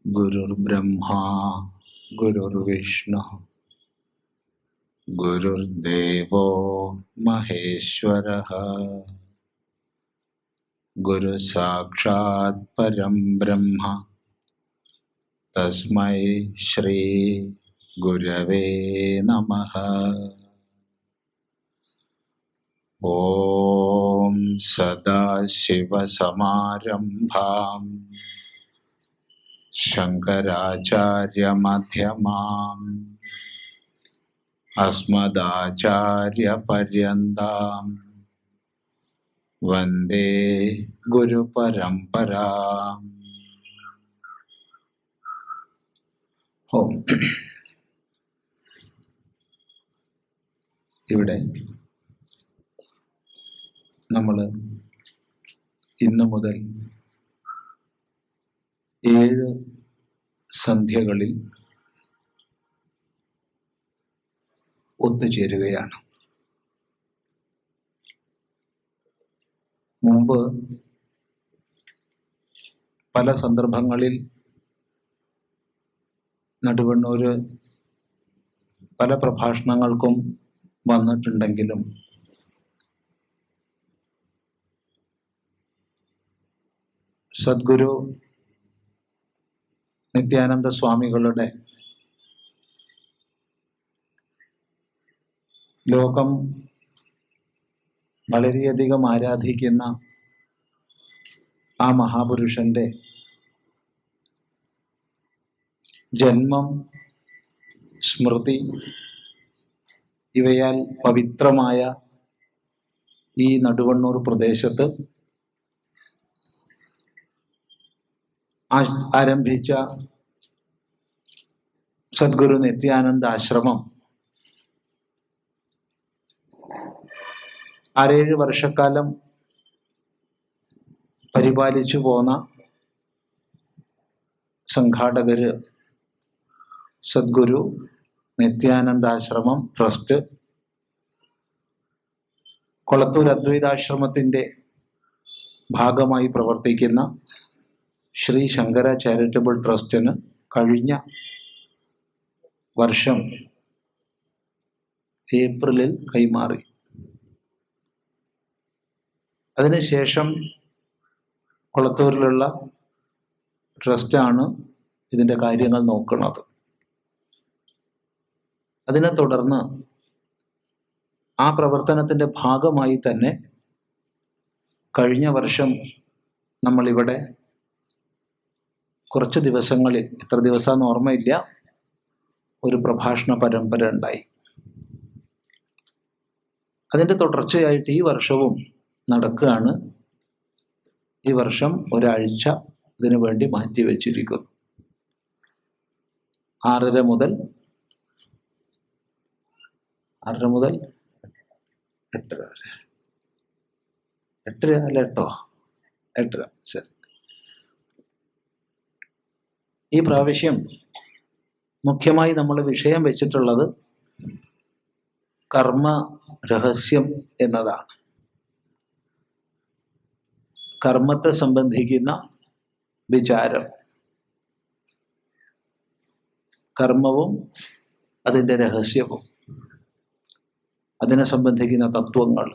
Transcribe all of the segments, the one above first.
गुरुर्ब्रह्मा गुरुर्विष्णुः गुरुर्देवो महेश्वरः गुरुसाक्षात् परं ब्रह्म तस्मै श्री गुरवे नमः। ॐ सदाशिवसमारम्भां शङ्कराचार्यमध्यमाम् अस्मदाचार्यपर्यन्तां वन्दे गुरुपरम्पराम्। ഇവിടെ നമ്മൾ ഇന്നു മുതൽ 7 സന്ധ്യകളിൽ ഒത്തുചേരുകയാണ്. മുമ്പ് പല സന്ദർഭങ്ങളിൽ നടുവണ്ണൂര് പല പ്രഭാഷണങ്ങൾക്കും വന്നിട്ടുണ്ടെങ്കിലും സദ്ഗുരു നിത്യാനന്ദ സ്വാമികളുടെ ലോകം വളരെയധികം ആരാധിക്കുന്ന ആ മഹാപുരുഷന്റെ ജന്മം, സ്മൃതി ഇവയാൽ പവിത്രമായ ഈ നടുവണ്ണൂർ പ്രദേശത്ത് ആരംഭിച്ച സദ്ഗുരു നിത്യാനന്ദ ആശ്രമം 6-7 വർഷക്കാലം പരിപാലിച്ചു പോന്ന സംഘാടകര് സദ്ഗുരു നിത്യാനന്ദാശ്രമം ട്രസ്റ്റ്, കൊളത്തൂർ അദ്വൈതാശ്രമത്തിൻ്റെ ഭാഗമായി പ്രവർത്തിക്കുന്ന ശ്രീ ശങ്കര ചാരിറ്റബിൾ ട്രസ്റ്റിന് കഴിഞ്ഞ വർഷം ഏപ്രിലിൽ കൈമാറി. അതിനുശേഷം കൊളത്തൂരിലുള്ള ട്രസ്റ്റാണ് ഇതിൻ്റെ കാര്യങ്ങൾ നോക്കുന്നത്. അതിനെ തുടർന്ന് ആ പ്രവർത്തനത്തിൻ്റെ ഭാഗമായി തന്നെ കഴിഞ്ഞ വർഷം നമ്മളിവിടെ കുറച്ച് ദിവസങ്ങളിൽ, എത്ര ദിവസമാണെന്ന് ഓർമ്മയില്ല, ഒരു പ്രഭാഷണ പരമ്പര ഉണ്ടായി. അതിൻ്റെ തുടർച്ചയായിട്ട് ഈ വർഷവും നടക്കുകയാണ്. ഈ വർഷം ഒരാഴ്ച ഇതിനു വേണ്ടി മാറ്റിവെച്ചിരിക്കുന്നു. 6:30 മുതൽ 8:30 വരെ. 8:30 അല്ല 8:30 ശരി. ഈ പ്രാവശ്യം മുഖ്യമായി നമ്മൾ വിഷയം വെച്ചിട്ടുള്ളത് കർമ്മ രഹസ്യം എന്നതാണ്. കർമ്മത്തെ സംബന്ധിക്കുന്ന വിചാരം, കർമ്മവും അതിൻ്റെ രഹസ്യവും, അതിനെ സംബന്ധിക്കുന്ന തത്വങ്ങൾ,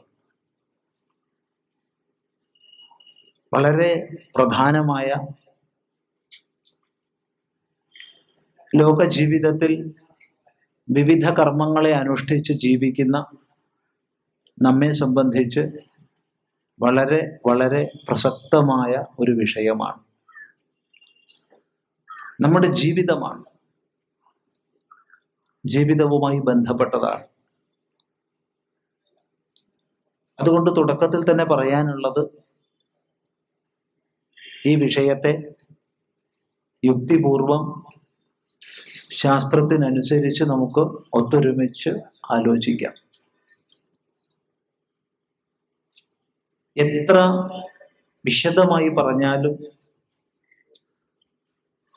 വളരെ പ്രധാനമായ ലോകജീവിതത്തിൽ വിവിധ കർമ്മങ്ങളെ അനുഷ്ഠിച്ച് ജീവിക്കുന്ന നമ്മെ സംബന്ധിച്ച് വളരെ വളരെ പ്രസക്തമായ ഒരു വിഷയമാണ്. നമ്മുടെ ജീവിതമാണ്, ജീവിതവുമായി ബന്ധപ്പെട്ടതാണ്. അതുകൊണ്ട് തുടക്കത്തിൽ തന്നെ പറയാനുള്ളത്, ഈ വിഷയത്തെ യുക്തിപൂർവം ശാസ്ത്രത്തിനനുസരിച്ച് നമുക്ക് ഒത്തൊരുമിച്ച് ആലോചിക്കാം. എത്ര വിശദമായി പറഞ്ഞാലും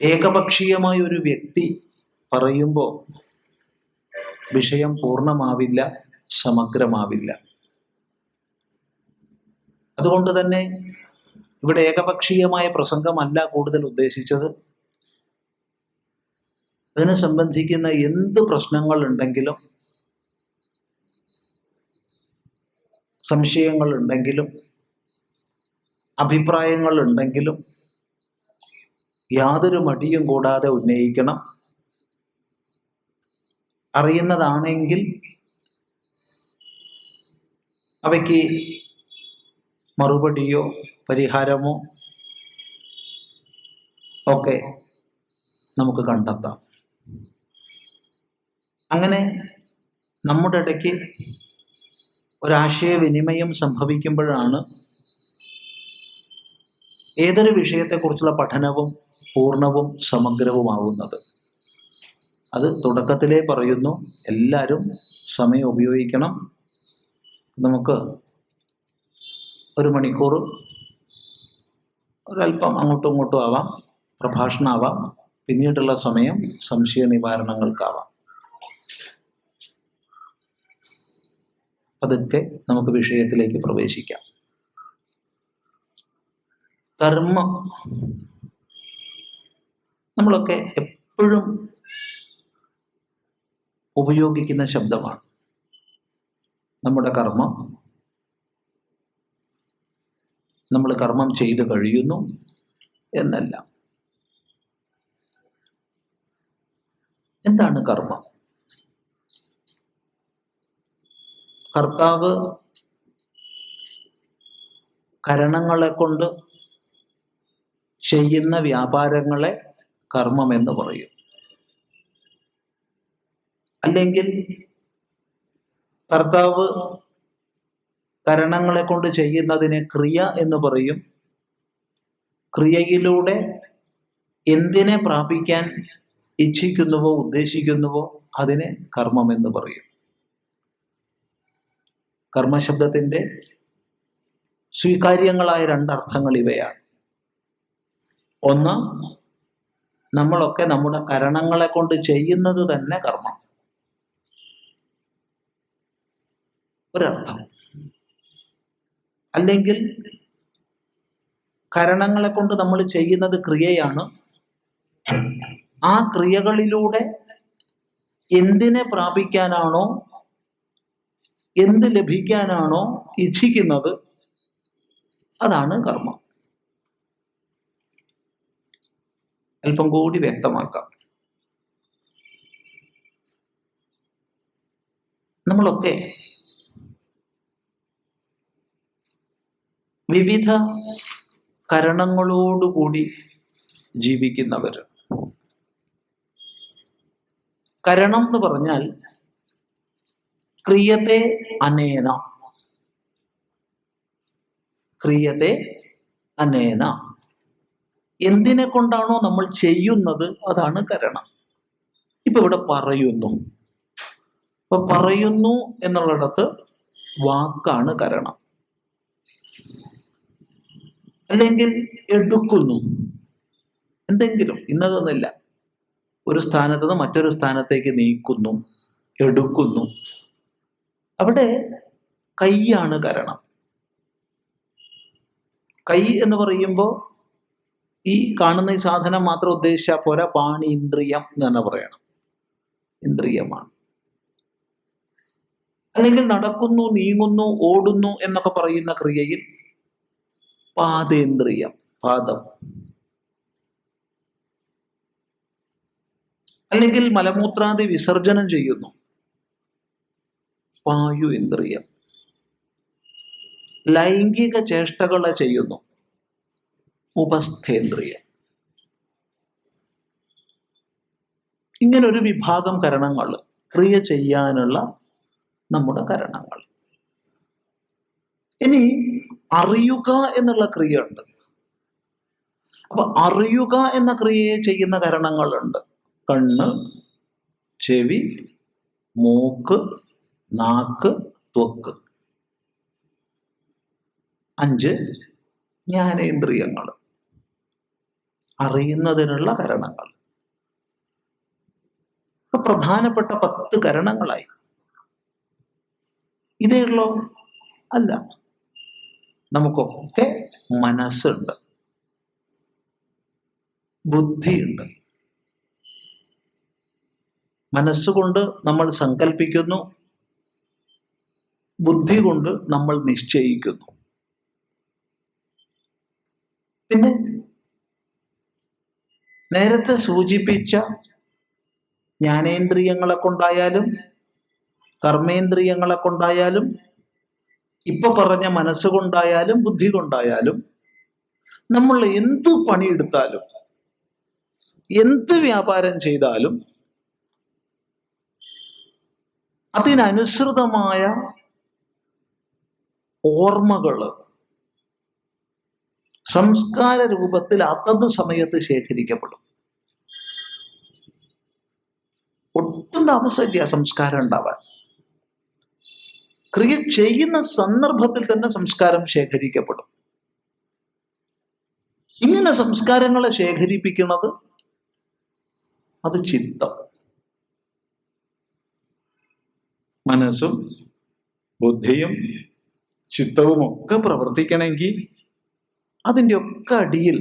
ഏകപക്ഷീയമായ ഒരു വ്യക്തി പറയുമ്പോൾ വിഷയം പൂർണ്ണമാവില്ല, സമഗ്രമാവില്ല. അതുകൊണ്ട് തന്നെ ഇവിടെ ഏകപക്ഷീയമായ പ്രസംഗമല്ല കൂടുതൽ ഉദ്ദേശിച്ചത്. അതിനെ സംബന്ധിക്കുന്ന എന്ത് പ്രശ്നങ്ങൾ ഉണ്ടെങ്കിലും, സംശയങ്ങൾ ഉണ്ടെങ്കിലും, അഭിപ്രായങ്ങൾ ഉണ്ടെങ്കിലും യാതൊരു മടിയും കൂടാതെ ഉന്നയിക്കണം. അറിയുന്നതാണെങ്കിൽ അവയ്ക്ക് മറുപടിയോ പരിഹാരമോ ഒക്കെ നമുക്ക് കണ്ടെത്താം. അങ്ങനെ നമ്മുടെ ഇടയ്ക്ക് ഒരാശയവിനിമയം സംഭവിക്കുമ്പോഴാണ് ഏതൊരു വിഷയത്തെക്കുറിച്ചുള്ള പഠനവും പൂർണ്ണവും സമഗ്രവുമാകുന്നത്. അത് തുടക്കത്തിലേ പറയുന്നു, എല്ലാവരും സമയം ഉപയോഗിക്കണം. നമുക്ക് 1 മണിക്കൂർ ഒരല്പം അങ്ങോട്ടും ഇങ്ങോട്ടും ആവാം, പ്രഭാഷണമാവാം, പിന്നീടുള്ള സമയം സംശയ നിവാരണങ്ങൾക്കാവാം. അതൊക്കെ നമുക്ക് വിഷയത്തിലേക്ക് പ്രവേശിക്കാം. കർമ്മം നമ്മളൊക്കെ എപ്പോഴും ഉപയോഗിക്കുന്ന ശബ്ദമാണ്. നമ്മുടെ കർമ്മം, നമ്മൾ കർമ്മം ചെയ്ത് കഴിയുന്നു എന്നല്ല. എന്താണ് കർമ്മം? കർത്താവ് കരണങ്ങളെ കൊണ്ട് ചെയ്യുന്ന വ്യാപാരങ്ങളെ കർമ്മം എന്ന് പറയും. അല്ലെങ്കിൽ കർത്താവ് കരണങ്ങളെ കൊണ്ട് ചെയ്യുന്നതിനെ ക്രിയ എന്ന് പറയും. ക്രിയയിലൂടെ എന്തിനെ പ്രാപിക്കാൻ ഇച്ഛിക്കുന്നുവോ ഉദ്ദേശിക്കുന്നുവോ അതിനെ കർമ്മം എന്ന് പറയും. കർമ്മശബ്ദത്തിൻ്റെ സ്വീകാര്യങ്ങളായ 2 അർത്ഥങ്ങൾ ഇവയാണ്. ഒന്ന്, നമ്മളൊക്കെ നമ്മുടെ കരണങ്ങളെ കൊണ്ട് ചെയ്യുന്നത് തന്നെ കർമ്മം, ഒരർത്ഥം. അല്ലെങ്കിൽ കരണങ്ങളെ കൊണ്ട് നമ്മൾ ചെയ്യുന്നത് ക്രിയയാണ്. ആ ക്രിയകളിലൂടെ എന്തിനെ പ്രാപിക്കാനാണോ, എന്ത് ലഭിക്കാനാണോ ഇച്ഛിക്കുന്നത് അതാണ് കർമ്മം. അല്പം കൂടി വ്യക്തമാക്കാം. നമ്മളൊക്കെ വിവിധ കരണങ്ങളോടുകൂടി ജീവിക്കുന്നവർ. കരണം എന്ന് പറഞ്ഞാൽ ക്രിയത്തെ അനേന, ക്രിയത്തെ അനേന, എന്തിനെ കൊണ്ടാണോ നമ്മൾ ചെയ്യുന്നത് അതാണ് കരണം. ഇപ്പൊ ഇവിടെ പറയുന്നു, ഇപ്പൊ പറയുന്നു എന്നുള്ളിടത്ത് വാക്കാണ് കരണം. അല്ലെങ്കിൽ എടുക്കുന്നു, എന്തെങ്കിലും ഇന്നതൊന്നുമില്ല, ഒരു സ്ഥാനത്ത് നിന്ന് മറ്റൊരു സ്ഥാനത്തേക്ക് നീക്കുന്നു, എടുക്കുന്നു, അവിടെ കൈയാണ് കരണം. കൈ എന്ന് പറയുമ്പോൾ ഈ കാണുന്ന ഈ സാധനം മാത്രം ഉദ്ദേശിച്ചാൽ പോരാ, പാണി ഇന്ദ്രിയം എന്ന് തന്നെ പറയണം, ഇന്ദ്രിയമാണ്. അല്ലെങ്കിൽ നടക്കുന്നു, നീങ്ങുന്നു, ഓടുന്നു എന്നൊക്കെ പറയുന്ന ക്രിയയിൽ പാദേന്ദ്രിയം, പാദം. അല്ലെങ്കിൽ മലമൂത്രാദി വിസർജനം ചെയ്യുന്നു, വായു ഇന്ദ്രിയം. ലൈംഗിക ചേഷ്ടകളെ ചെയ്യുന്നു, ഉപസ്ഥേന്ദ്രിയം. ഇങ്ങനൊരു വിഭാഗം കരണങ്ങൾ, ക്രിയ ചെയ്യാനുള്ള നമ്മുടെ കരണങ്ങൾ. ഇനി അറിയുക എന്നുള്ള ക്രിയ ഉണ്ട്. അപ്പൊ അറിയുക എന്ന ക്രിയയെ ചെയ്യുന്ന കരണങ്ങളുണ്ട്. കണ്ണ്, ചെവി, മൂക്ക്, നാക്ക്, ത്വക്ക്. 5 ജ്ഞാനേന്ദ്രിയങ്ങൾ, അറിയുന്നതിനുള്ള കരണങ്ങൾ. പ്രധാനപ്പെട്ട 10 കരണങ്ങളായി. ഇതേ ഉള്ളോ? അല്ല. നമുക്കൊക്കെ മനസ്സുണ്ട്, ബുദ്ധിയുണ്ട്. മനസ്സുകൊണ്ട് നമ്മൾ സങ്കല്പിക്കുന്നു, ബുദ്ധി കൊണ്ട് നമ്മൾ നിശ്ചയിക്കുന്നു. പിന്നെ നേരത്തെ സൂചിപ്പിച്ച ജ്ഞാനേന്ദ്രിയങ്ങളെ കൊണ്ടായാലും കർമ്മേന്ദ്രിയങ്ങളെ കൊണ്ടായാലും ഇപ്പൊ പറഞ്ഞ മനസ്സുകൊണ്ടായാലും ബുദ്ധി കൊണ്ടായാലും നമ്മൾ എന്ത് പണിയെടുത്താലും എന്ത് വ്യാപാരം ചെയ്താലും അതിനനുസൃതമായ ഓർമ്മകള് സംസ്കാര രൂപത്തിൽ അതത് സമയത്ത് ശേഖരിക്കപ്പെടും. ഒട്ടും താമസമില്ല സംസ്കാരം ഉണ്ടാവാൻ. ക്രിയ ചെയ്യുന്ന സന്ദർഭത്തിൽ തന്നെ സംസ്കാരം ശേഖരിക്കപ്പെടും. ഇങ്ങനെ സംസ്കാരങ്ങളെ ശേഖരിപ്പിക്കുന്നത് അത് ചിത്തം. മനസ്സും ബുദ്ധിയും ചിത്തവും ഒക്കെ പ്രവർത്തിക്കണമെങ്കിൽ അതിൻ്റെ ഒക്കെ അടിയിൽ,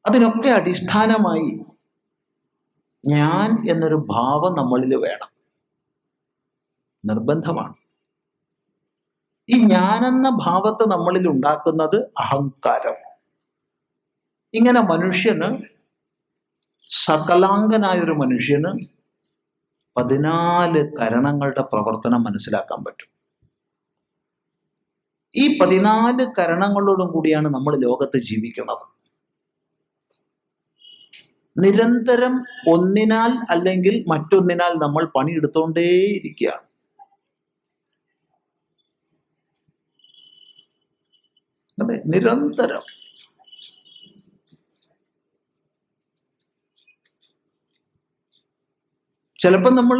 അതിനൊക്കെ അടിസ്ഥാനമായി ഞാൻ എന്നൊരു ഭാവം നമ്മളിൽ വേണം, നിർബന്ധമാണ്. ഈ ഞാനെന്ന ഭാവത്തെ നമ്മളിൽ ഉണ്ടാക്കുന്നത് അഹങ്കാരം. ഇങ്ങനെ മനുഷ്യന്, സകലാംഗനായൊരു മനുഷ്യന് 14 കരണങ്ങളുടെ പ്രവർത്തനം മനസ്സിലാക്കാൻ പറ്റും. ഈ 14 കരണങ്ങളോടും കൂടിയാണ് നമ്മൾ ലോകത്ത് ജീവിക്കുന്നത്. നിരന്തരം ഒന്നിനാൽ അല്ലെങ്കിൽ മറ്റൊന്നിനാൽ നമ്മൾ പണിയെടുത്തോണ്ടേയിരിക്കുകയാണ്. അതെ, നിരന്തരം. ചിലപ്പോൾ നമ്മൾ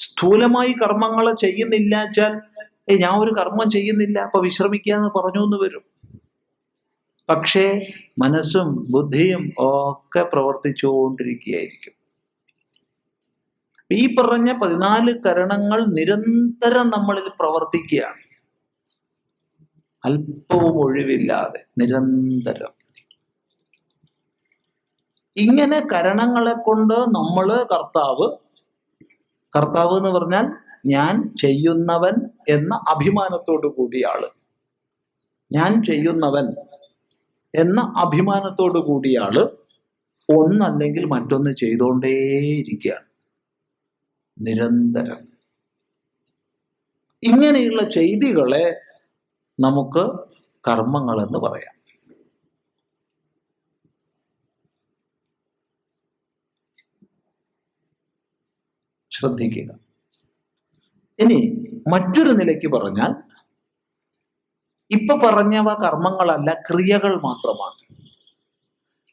സ്ഥൂലമായി കർമ്മങ്ങൾ ചെയ്യുന്നില്ല വെച്ചാൽ ഞാൻ ഒരു കർമ്മം ചെയ്യുന്നില്ല അപ്പൊ വിശ്രമിക്കാന്ന് പറഞ്ഞു എന്ന് വരും. പക്ഷേ മനസ്സും ബുദ്ധിയും ഒക്കെ പ്രവർത്തിച്ചുകൊണ്ടിരിക്കുകയായിരിക്കും. ഈ പറഞ്ഞ 14 കരണങ്ങൾ നിരന്തരം നമ്മളിൽ പ്രവർത്തിക്കുകയാണ്, അല്പവും ഒഴിവില്ലാതെ നിരന്തരം. ഇങ്ങനെ കരണങ്ങളെ കൊണ്ട് നമ്മൾ കർത്താവ് എന്ന് പറഞ്ഞാൽ ഞാൻ ചെയ്യുന്നവൻ എന്ന അഭിമാനത്തോടു കൂടിയ ആള്, ഞാൻ ചെയ്യുന്നവൻ എന്ന അഭിമാനത്തോടു കൂടിയ ആള് ഒന്നല്ലെങ്കിൽ മറ്റൊന്ന് ചെയ്തുകൊണ്ടേയിരിക്കുകയാണ് നിരന്തരം. ഇങ്ങനെയുള്ള ചെയ്തികളെ നമുക്ക് കർമ്മങ്ങളെന്ന് പറയാം. ശ്രദ്ധിക്കുക. ഇനി മറ്റൊരു നിലയ്ക്ക് പറഞ്ഞാൽ ഇപ്പൊ പറഞ്ഞവ കർമ്മങ്ങളല്ല, ക്രിയകൾ മാത്രമാണ്.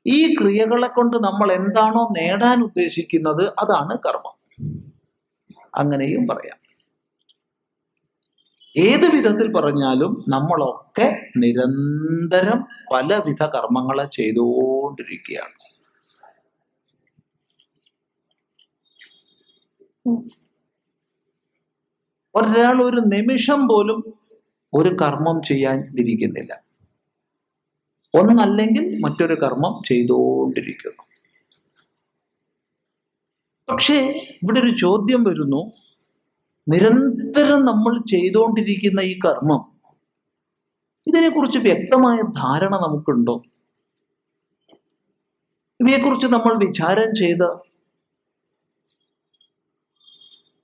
ഈ ക്രിയകളെ കൊണ്ട് നമ്മൾ എന്താണോ നേടാൻ ഉദ്ദേശിക്കുന്നത് അതാണ് കർമ്മം. അങ്ങനെയും പറയാം. ഏത് വിധത്തിൽ പറഞ്ഞാലും നമ്മളൊക്കെ നിരന്തരം പലവിധ കർമ്മങ്ങളെ ചെയ്തുകൊണ്ടിരിക്കുകയാണ്. ഒരാൾ ഒരു നിമിഷം പോലും ഒരു കർമ്മം ചെയ്യാൻ ഇരിക്കുന്നില്ല, ഒന്നല്ലെങ്കിൽ മറ്റൊരു കർമ്മം ചെയ്തുകൊണ്ടിരിക്കുന്നു. പക്ഷേ ഇവിടെ ഒരു ചോദ്യം വരുന്നു, നിരന്തരം നമ്മൾ ചെയ്തുകൊണ്ടിരിക്കുന്ന ഈ കർമ്മം, ഇതിനെക്കുറിച്ച് വ്യക്തമായ ധാരണ നമുക്കുണ്ടോ? ഇവയെക്കുറിച്ച് നമ്മൾ വിചാരം ചെയ്ത്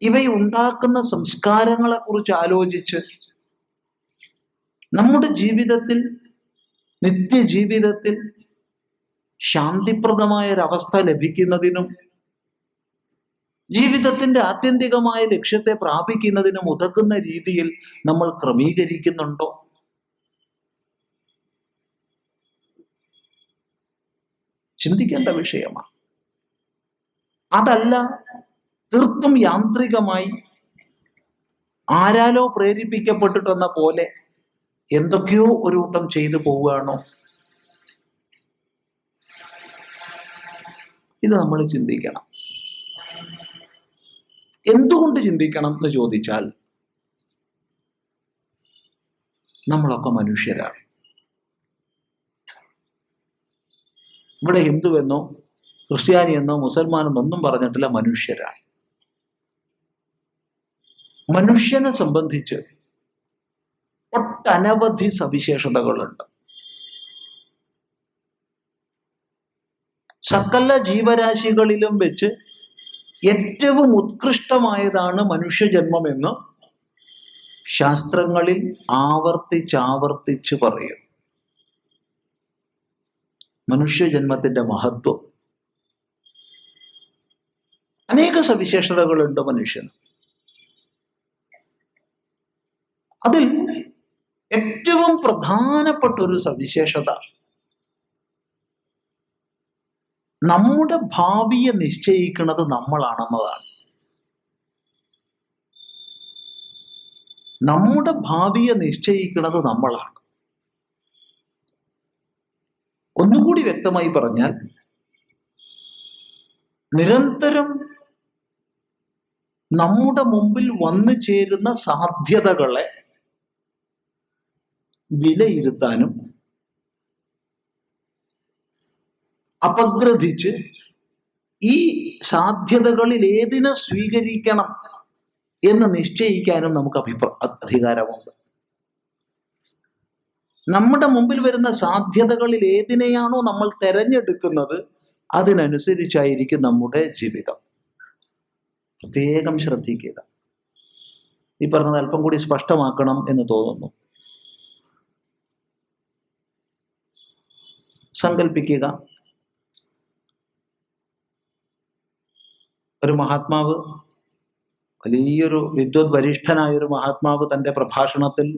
ഇവയുണ്ടാക്കുന്ന സംസ്കാരങ്ങളെ കുറിച്ച് ആലോചിച്ച് നമ്മുടെ ജീവിതത്തിൽ, നിത്യജീവിതത്തിൽ ശാന്തിപ്രദമായ ഒരവസ്ഥ ലഭിക്കുന്നതിനും ജീവിതത്തിന്റെ ആത്യന്തികമായ ലക്ഷ്യത്തെ പ്രാപിക്കുന്നതിനും ഉതകുന്ന രീതിയിൽ നമ്മൾ ക്രമീകരിക്കുന്നുണ്ടോ? ചിന്തിക്കേണ്ട വിഷയമാണ്. അതല്ല തീർത്തും യാന്ത്രികമായി ആരാലോ പ്രേരിപ്പിക്കപ്പെട്ടിട്ടെന്ന പോലെ എന്തൊക്കെയോ ഒരു കൂട്ടം ചെയ്തു പോവുകയാണോ? ഇത് നമ്മൾ ചിന്തിക്കണം. എന്തുകൊണ്ട് ചിന്തിക്കണം എന്ന് ചോദിച്ചാൽ, നമ്മളൊക്കെ മനുഷ്യരാണ്. ഇവിടെ ഹിന്ദുവെന്നോ ക്രിസ്ത്യാനിയെന്നോ മുസൽമാനെന്നൊന്നും പറഞ്ഞിട്ടില്ല, മനുഷ്യരാണ്. മനുഷ്യനെ സംബന്ധിച്ച് ഒട്ടനവധി സവിശേഷതകളുണ്ട്. സകല ജീവരാശികളിലും വെച്ച് ഏറ്റവും ഉത്കൃഷ്ടമായതാണ് മനുഷ്യജന്മമെന്ന് ശാസ്ത്രങ്ങളിൽ ആവർത്തിച്ചാവർത്തിച്ച് പറയും. മനുഷ്യജന്മത്തിന്റെ മഹത്വം, അനേക സവിശേഷതകളുണ്ട് മനുഷ്യന്. അതിൽ ഏറ്റവും പ്രധാനപ്പെട്ട ഒരു സവിശേഷത, നമ്മുടെ ഭാവിയെ നിശ്ചയിക്കുന്നത് നമ്മളാണെന്നതാണ്. നമ്മുടെ ഭാവിയെ നിശ്ചയിക്കുന്നത് നമ്മളാണ്. ഒന്നുകൂടി വ്യക്തമായി പറഞ്ഞാൽ, നിരന്തരം നമ്മുടെ മുമ്പിൽ വന്നു ചേരുന്ന സാധ്യതകളെ വിലയിരുത്താനും അപഗ്രഥിച്ച് ഈ സാധ്യതകളിൽ ഏതിനെ സ്വീകരിക്കണം എന്ന് നിശ്ചയിക്കാനും നമുക്ക് അധികാരമുണ്ട്. നമ്മുടെ മുമ്പിൽ വരുന്ന സാധ്യതകളിൽ ഏതിനെയാണോ നമ്മൾ തെരഞ്ഞെടുക്കുന്നത്, അതിനനുസരിച്ചായിരിക്കും നമ്മുടെ ജീവിതം. പ്രത്യേകം ശ്രദ്ധിക്കുക. ഈ പറഞ്ഞത് അല്പം കൂടി സ്പഷ്ടമാക്കണം എന്ന് തോന്നുന്നു. സങ്കല്പിക്കുക, ഒരു മഹാത്മാവ്, വലിയൊരു വിദ്വത് വരിഷ്ഠനായൊരു മഹാത്മാവ് തൻ്റെ പ്രഭാഷണത്തിൽ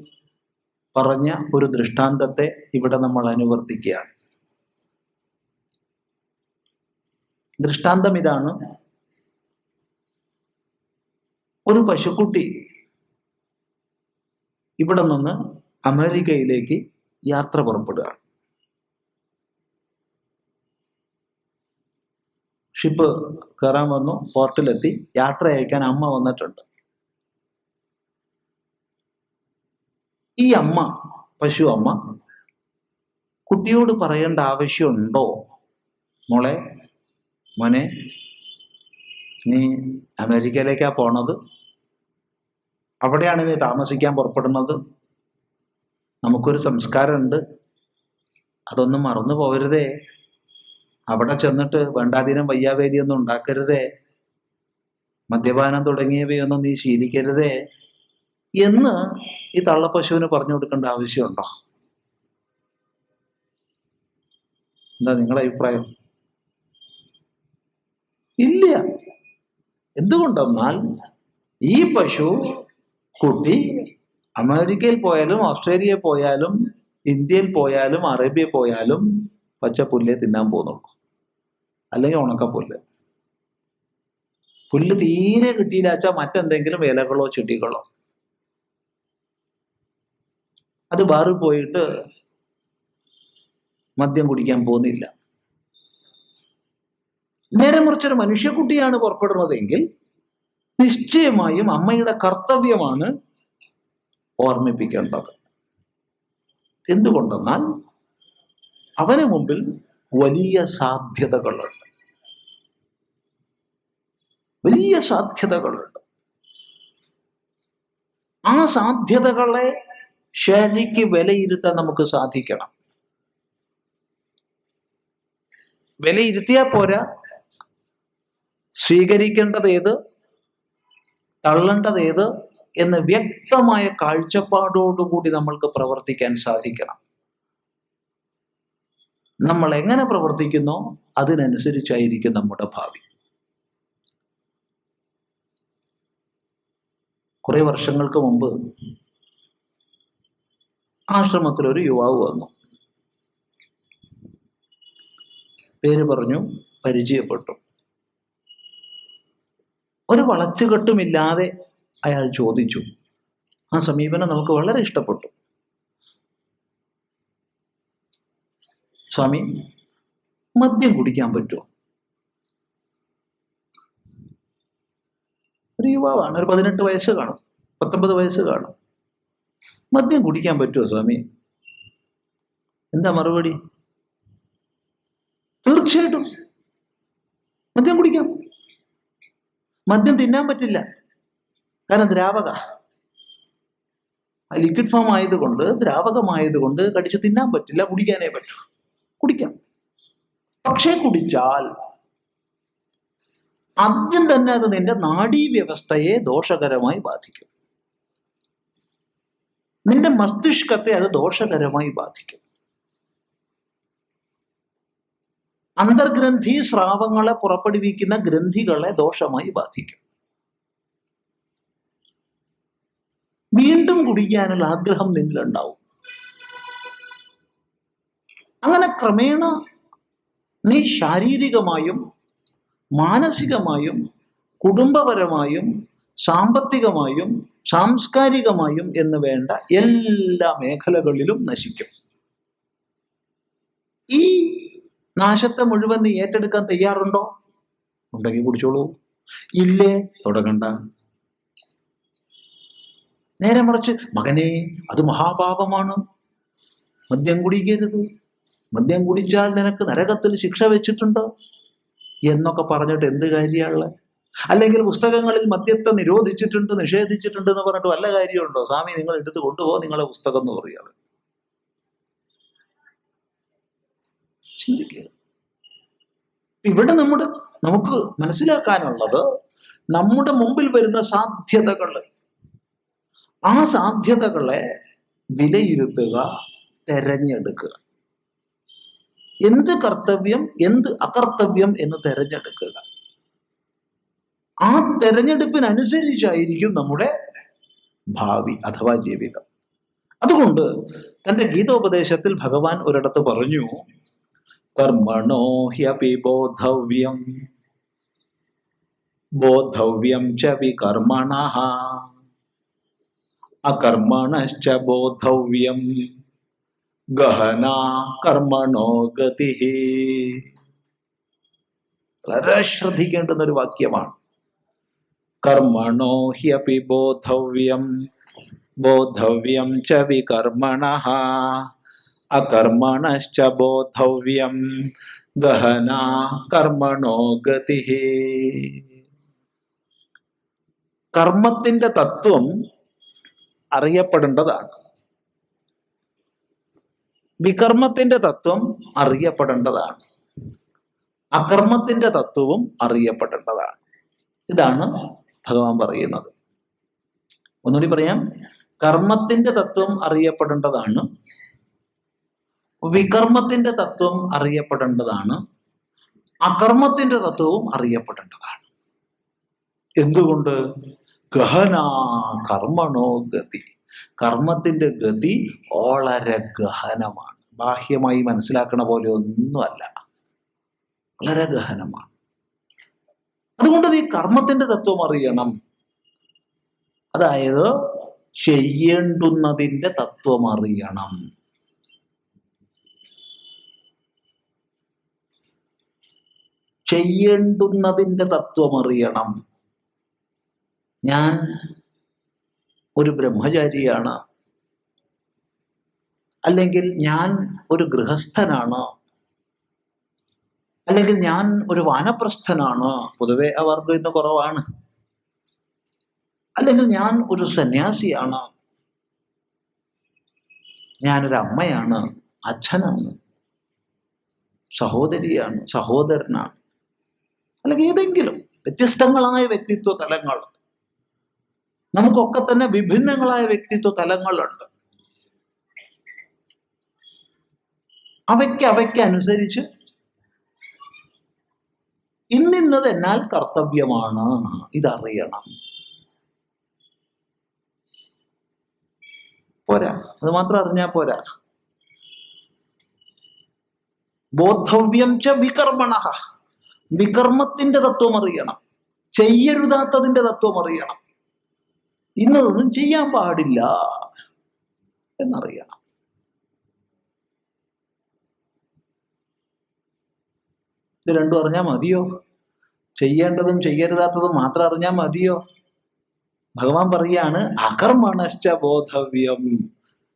പറഞ്ഞ ഒരു ദൃഷ്ടാന്തത്തെ ഇവിടെ നമ്മൾ അനുവർത്തിക്കുകയാണ്. ദൃഷ്ടാന്തം ഇതാണ്: ഒരു പശുക്കുട്ടി ഇവിടെ നിന്ന് അമേരിക്കയിലേക്ക് യാത്ര പുറപ്പെടുകയാണ്. ഷിപ്പ് കയറാൻ വന്നു, പോർട്ടിലെത്തി, യാത്ര അയക്കാൻ അമ്മ വന്നിട്ടുണ്ട്. ഈ അമ്മ, പശു അമ്മ, കുട്ടിയോട് പറയേണ്ട ആവശ്യമുണ്ടോ? മോളെ, മോനെ, നീ അമേരിക്കയിലേക്കാ പോണത്, അവിടെയാണ് നീ താമസിക്കാൻ പുറപ്പെടുന്നത്, നമുക്കൊരു സംസ്കാരമുണ്ട്, അതൊന്നും മറന്നു പോകരുതേ, അവിടെ ചെന്നിട്ട് വേണ്ടാതീനം വയ്യാവേലിയൊന്നും ഉണ്ടാക്കരുതേ, മദ്യപാനം തുടങ്ങിയവയൊന്നും നീ ശീലിക്കരുതേ എന്ന് ഈ തള്ളപ്പശുവിന് പറഞ്ഞു കൊടുക്കേണ്ട ആവശ്യമുണ്ടോ? എന്താ നിങ്ങളുടെ അഭിപ്രായം? ഇല്ല. എന്തുകൊണ്ടെന്നാൽ ഈ പശു കുട്ടി അമേരിക്കയിൽ പോയാലും ഓസ്ട്രേലിയയിൽ പോയാലും ഇന്ത്യയിൽ പോയാലും അറേബ്യയിൽ പോയാലും പച്ചപ്പുല്ലേ തിന്നാൻ പോകുന്നുള്ളൂ, അല്ലെങ്കിൽ ഉണക്കപ്പുല്ല്. പുല്ല് തീരെ കിട്ടിയില്ലാച്ചാൽ മറ്റെന്തെങ്കിലും ഇലകളോ ചെടികളോ. അത് ബാറിൽ പോയിട്ട് മദ്യം കുടിക്കാൻ പോകുന്നില്ല. നേരെ മറിച്ചൊരു മനുഷ്യക്കുട്ടിയാണ് പുറപ്പെടുന്നതെങ്കിൽ നിശ്ചയമായും അമ്മയുടെ കർത്തവ്യമാണ് ഓർമ്മിപ്പിക്കേണ്ടത്. എന്തുകൊണ്ടെന്നാൽ അവന് മുമ്പിൽ വലിയ സാധ്യതകളുണ്ട്, വലിയ സാധ്യതകളുണ്ട്. ആ സാധ്യതകളെ ശരിക്ക് വിലയിരുത്താൻ നമുക്ക് സാധിക്കണം. വിലയിരുത്തിയാൽ പോരാ, സ്വീകരിക്കേണ്ടത് ഏത്, തള്ളേണ്ടത് ഏത് എന്ന് വ്യക്തമായ കാഴ്ചപ്പാടോടുകൂടി നമ്മൾക്ക് പ്രവർത്തിക്കാൻ സാധിക്കണം. നമ്മൾ എങ്ങനെ പ്രവർത്തിക്കുന്നോ അതിനനുസരിച്ചായിരിക്കും നമ്മുടെ ഭാവി. കുറെ വർഷങ്ങൾക്ക് മുമ്പ് ആശ്രമത്തിലൊരു യുവാവ് വന്നു. പേര് പറഞ്ഞു, പരിചയപ്പെട്ടു. ഒരു വളച്ചുകെട്ടുമില്ലാതെ അയാൾ ചോദിച്ചു. ആ സമീപനം നമുക്ക് വളരെ ഇഷ്ടപ്പെട്ടു. സ്വാമി, മദ്യം കുടിക്കാൻ പറ്റുമോ? ഒരു യുവാവാണ്, ഒരു 18 വയസ്സ് കാണും, 19 വയസ്സ് കാണും. മദ്യം കുടിക്കാൻ പറ്റുമോ സ്വാമി? എന്താ മറുപടി? തീർച്ചയായിട്ടും മദ്യം കുടിക്കാം. മദ്യം തിന്നാൻ പറ്റില്ല, കാരണം ദ്രാവക, ലിക്വിഡ് ഫോം ആയതുകൊണ്ട്, ദ്രാവകമായതുകൊണ്ട് കടിച്ചു തിന്നാൻ പറ്റില്ല, കുടിക്കാനേ പറ്റൂ. കുടിക്കാം. പക്ഷേ കുടിച്ചാൽ ആദ്യം തന്നെ അത് നിന്റെ നാഡീവ്യവസ്ഥയെ ദോഷകരമായി ബാധിക്കും. നിന്റെ മസ്തിഷ്കത്തെ അത് ദോഷകരമായി ബാധിക്കും. അന്തർഗ്രന്ഥി സ്രാവങ്ങളെ പുറപ്പെടുവിക്കുന്ന ഗ്രന്ഥികളെ ദോഷമായി ബാധിക്കും. വീണ്ടും കുടിക്കാനുള്ള ആഗ്രഹം നിന്നിലുണ്ടാവും. അങ്ങനെ ക്രമേണ നീ ശാരീരികമായും മാനസികമായും കുടുംബപരമായും സാമ്പത്തികമായും സാംസ്കാരികമായും എന്ന് വേണ്ട എല്ലാ മേഖലകളിലും നശിക്കും. ഈ നാശത്തെ മുഴുവൻ നീ ഏറ്റെടുക്കാൻ തയ്യാറുണ്ടോ? ഉണ്ടെങ്കിൽ കുടിച്ചോളൂ, ഇല്ലേ തുടങ്ങണ്ട. നേരെ മറിച്ച്, മകനെ അത് മഹാപാപമാണ്, മദ്യം കുടിക്കരുത്, മദ്യം കുടിച്ചാൽ നിനക്ക് നരകത്തിൽ ശിക്ഷ വെച്ചിട്ടുണ്ട് എന്നൊക്കെ പറഞ്ഞിട്ട് എന്ത് കാര്യമുള്ളത്? അല്ലെങ്കിൽ പുസ്തകങ്ങളിൽ മദ്യത്തെ നിരോധിച്ചിട്ടുണ്ട്, നിഷേധിച്ചിട്ടുണ്ട് എന്ന് പറഞ്ഞിട്ട് വല്ല കാര്യമുണ്ടോ? സ്വാമി നിങ്ങൾ എടുത്ത് കൊണ്ടുപോകും നിങ്ങളെ പുസ്തകം എന്ന് പറയാതെ. ചിന്തിക്കുക. ഇവിടെ നമുക്ക് മനസ്സിലാക്കാനുള്ളത്, നമ്മുടെ മുമ്പിൽ വരുന്ന സാധ്യതകൾ, ആ സാധ്യതകളെ വിലയിരുത്തുക, തെരഞ്ഞെടുക്കുക. എന്ത് കർത്തവ്യം, എന്ത് അകർത്തവ്യം എന്ന് തെരഞ്ഞെടുക്കുക. ആ തെരഞ്ഞെടുപ്പിനനുസരിച്ചായിരിക്കും നമ്മുടെ ഭാവി അഥവാ ജീവിതം. അതുകൊണ്ട് തന്റെ ഗീതോപദേശത്തിൽ ഭഗവാൻ ഒരിടത്ത് പറഞ്ഞു, കർമ്മണോ ഹ്യപി ബോധവ്യം ബോധവ്യം ച വികർമ്മണഃ അകർമ്മണശ്ച ബോധവ്യം ഗഹനാ കർമ്മണോ ഗതിഃ. വളരെ ശ്രദ്ധിക്കേണ്ടുന്ന ഒരു വാക്യമാണ്. കർമ്മണോ ഹ്യപി ബോധവ്യം ബോധവ്യം ച വികർമ്മണഃ അകർമ്മണശ്ച ബോധവ്യം ഗഹനാ കർമ്മണോ ഗതിഃ. കർമ്മത്തിന്റെ തത്വം അറിയപ്പെടേണ്ടതാണ്, വികർമ്മത്തിന്റെ തത്വം അറിയപ്പെടേണ്ടതാണ്, അകർമ്മത്തിന്റെ തത്വവും അറിയപ്പെടേണ്ടതാണ്. ഇതാണ് ഭഗവാൻ പറയുന്നത്. ഒന്നുകൂടി പറയാം. കർമ്മത്തിന്റെ തത്വം അറിയപ്പെടേണ്ടതാണ്, വികർമ്മത്തിന്റെ തത്വം അറിയപ്പെടേണ്ടതാണ്, അകർമ്മത്തിന്റെ തത്വവും അറിയപ്പെടേണ്ടതാണ്. എന്തുകൊണ്ട്? ഗഹനാ കർമ്മണോ ഗതി. കർമ്മത്തിന്റെ ഗതി വളരെ ഗഹനമാണ്. ബാഹ്യമായി മനസ്സിലാക്കണ പോലെ ഒന്നുമല്ല, വളരെ ഗഹനമാണ്. അതുകൊണ്ട് ഈ കർമ്മത്തിന്റെ തത്വം അറിയണം. അതായത് ചെയ്യേണ്ടുന്നതിന്റെ തത്വം അറിയണം. ചെയ്യേണ്ടുന്നതിന്റെ തത്വം അറിയണം. ഞാൻ ഒരു ബ്രഹ്മചാരിയാണ്, അല്ലെങ്കിൽ ഞാൻ ഒരു ഗൃഹസ്ഥനാണ്, അല്ലെങ്കിൽ ഞാൻ ഒരു വാനപ്രസ്ഥനാണ്, പൊതുവെ ആ വർഗം ഇന്ന് കുറവാണ്, അല്ലെങ്കിൽ ഞാൻ ഒരു സന്യാസിയാണ്, ഞാനൊരു അമ്മയാണ്, അച്ഛനാണ്, സഹോദരിയാണ്, സഹോദരനാണ്, അല്ലെങ്കിൽ ഏതെങ്കിലും വ്യത്യസ്തങ്ങളായ വ്യക്തിത്വ തലങ്ങൾ, നമുക്കൊക്കെ തന്നെ വിഭിന്നങ്ങളായ വ്യക്തിത്വ തലങ്ങളുണ്ട്. അവയ്ക്കനുസരിച്ച് ഇന്നത് എന്നാൽ കർത്തവ്യമാണ്, ഇതറിയണം. പോരാ, അത് മാത്രം അറിഞ്ഞാൽ പോരാ. ബോധവ്യം ച വികർമ്മണഃ. വികർമ്മത്തിന്റെ തത്വം അറിയണം, ചെയ്യരുതാത്തതിന്റെ തത്വം അറിയണം. ഇന്നതൊന്നും ചെയ്യാൻ പാടില്ല എന്നറിയണം. ഇത് രണ്ടും അറിഞ്ഞാൽ മതിയോ? ചെയ്യേണ്ടതും ചെയ്യരുതാത്തതും മാത്രം അറിഞ്ഞാൽ മതിയോ? ഭഗവാൻ പറയാണ് അകർമ്മണശ്ച ബോധവ്യം.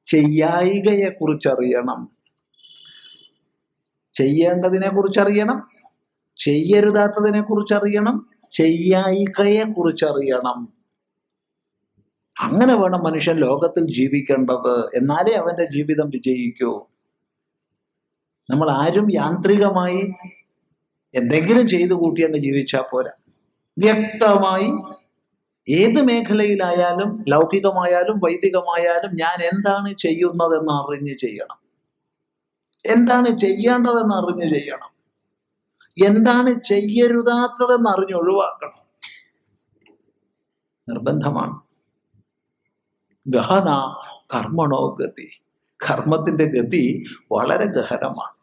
ചെയ്യായികയെ കുറിച്ചറിയണം, ചെയ്യേണ്ടതിനെ കുറിച്ചറിയണം, ചെയ്യരുതാത്തതിനെ കുറിച്ചറിയണം, ചെയ്യായികയെ കുറിച്ചറിയണം. അങ്ങനെ വേണം മനുഷ്യൻ ലോകത്തിൽ ജീവിക്കേണ്ടത്. എന്നാലേ അവന്റെ ജീവിതം വിജയിക്കൂ. നമ്മൾ ആരും യാന്ത്രികമായി എന്തെങ്കിലും ചെയ്തു കൂട്ടി അങ്ങ് ജീവിച്ചാൽ പോരാ. വ്യക്തമായി ഏത് മേഖലയിലായാലും, ലൗകികമായാലും വൈദികമായാലും, ഞാൻ എന്താണ് ചെയ്യുന്നതെന്ന് അറിഞ്ഞ് ചെയ്യണം, എന്താണ് ചെയ്യേണ്ടതെന്ന് അറിഞ്ഞ് ചെയ്യണം, എന്താണ് ചെയ്യരുതാത്തതെന്ന് അറിഞ്ഞ് ഒഴിവാക്കണം. നിർബന്ധമാണ്. ഗഹന കർമ്മണോ ഗതി. കർമ്മത്തിന്റെ ഗതി വളരെ ഗഹനമാണ്.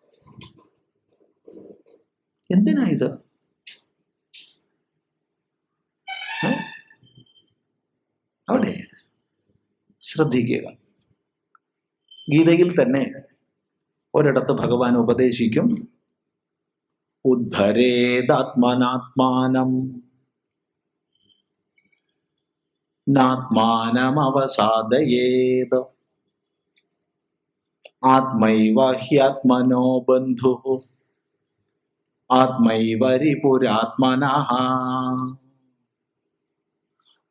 എന്തിനാ ഇത്? അവിടെ ശ്രദ്ധിക്കുക. ഗീതയിൽ തന്നെ ഒരിടത്ത് ഭഗവാൻ ഉപദേശിക്കും, ഉദ്ധരേതാത്മനാത്മാനം നാത്മാനമവസാദയേത് ആത്മൈവ ഹ്യാത്മനോ ബന്ധുഃ ആത്മൈവ രിപുരാത്മനഃ.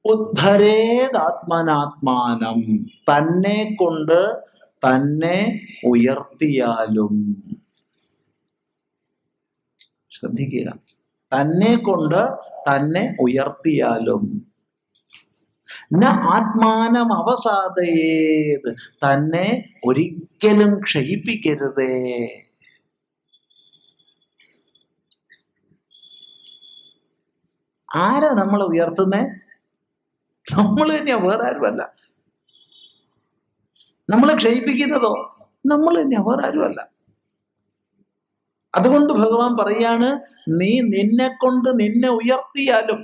ഉദ്ധരേതാത്മനാത്മാനം. തന്നെ കൊണ്ട് തന്നെ ഉയർത്തിയാലും. ശ്രദ്ധിക്കുക, തന്നെ കൊണ്ട് തന്നെ ഉയർത്തിയാലും. ന ആത്മാനം അവസാദയേത്. തന്നെ ഒരിക്കലും ക്ഷയിപ്പിക്കരുതേ. ആരാ നമ്മളെ ഉയർത്തുന്നേ? നമ്മൾ തന്നെയാ, വേറെ ആരുമല്ല. നമ്മളെ ക്ഷയിപ്പിക്കുന്നതോ നമ്മൾ തന്നെയാ, വേറെ ആരുമല്ല. അതുകൊണ്ട് ഭഗവാൻ പറയാണ്, നീ നിന്നെ കൊണ്ട് നിന്നെ ഉയർത്തിയാലും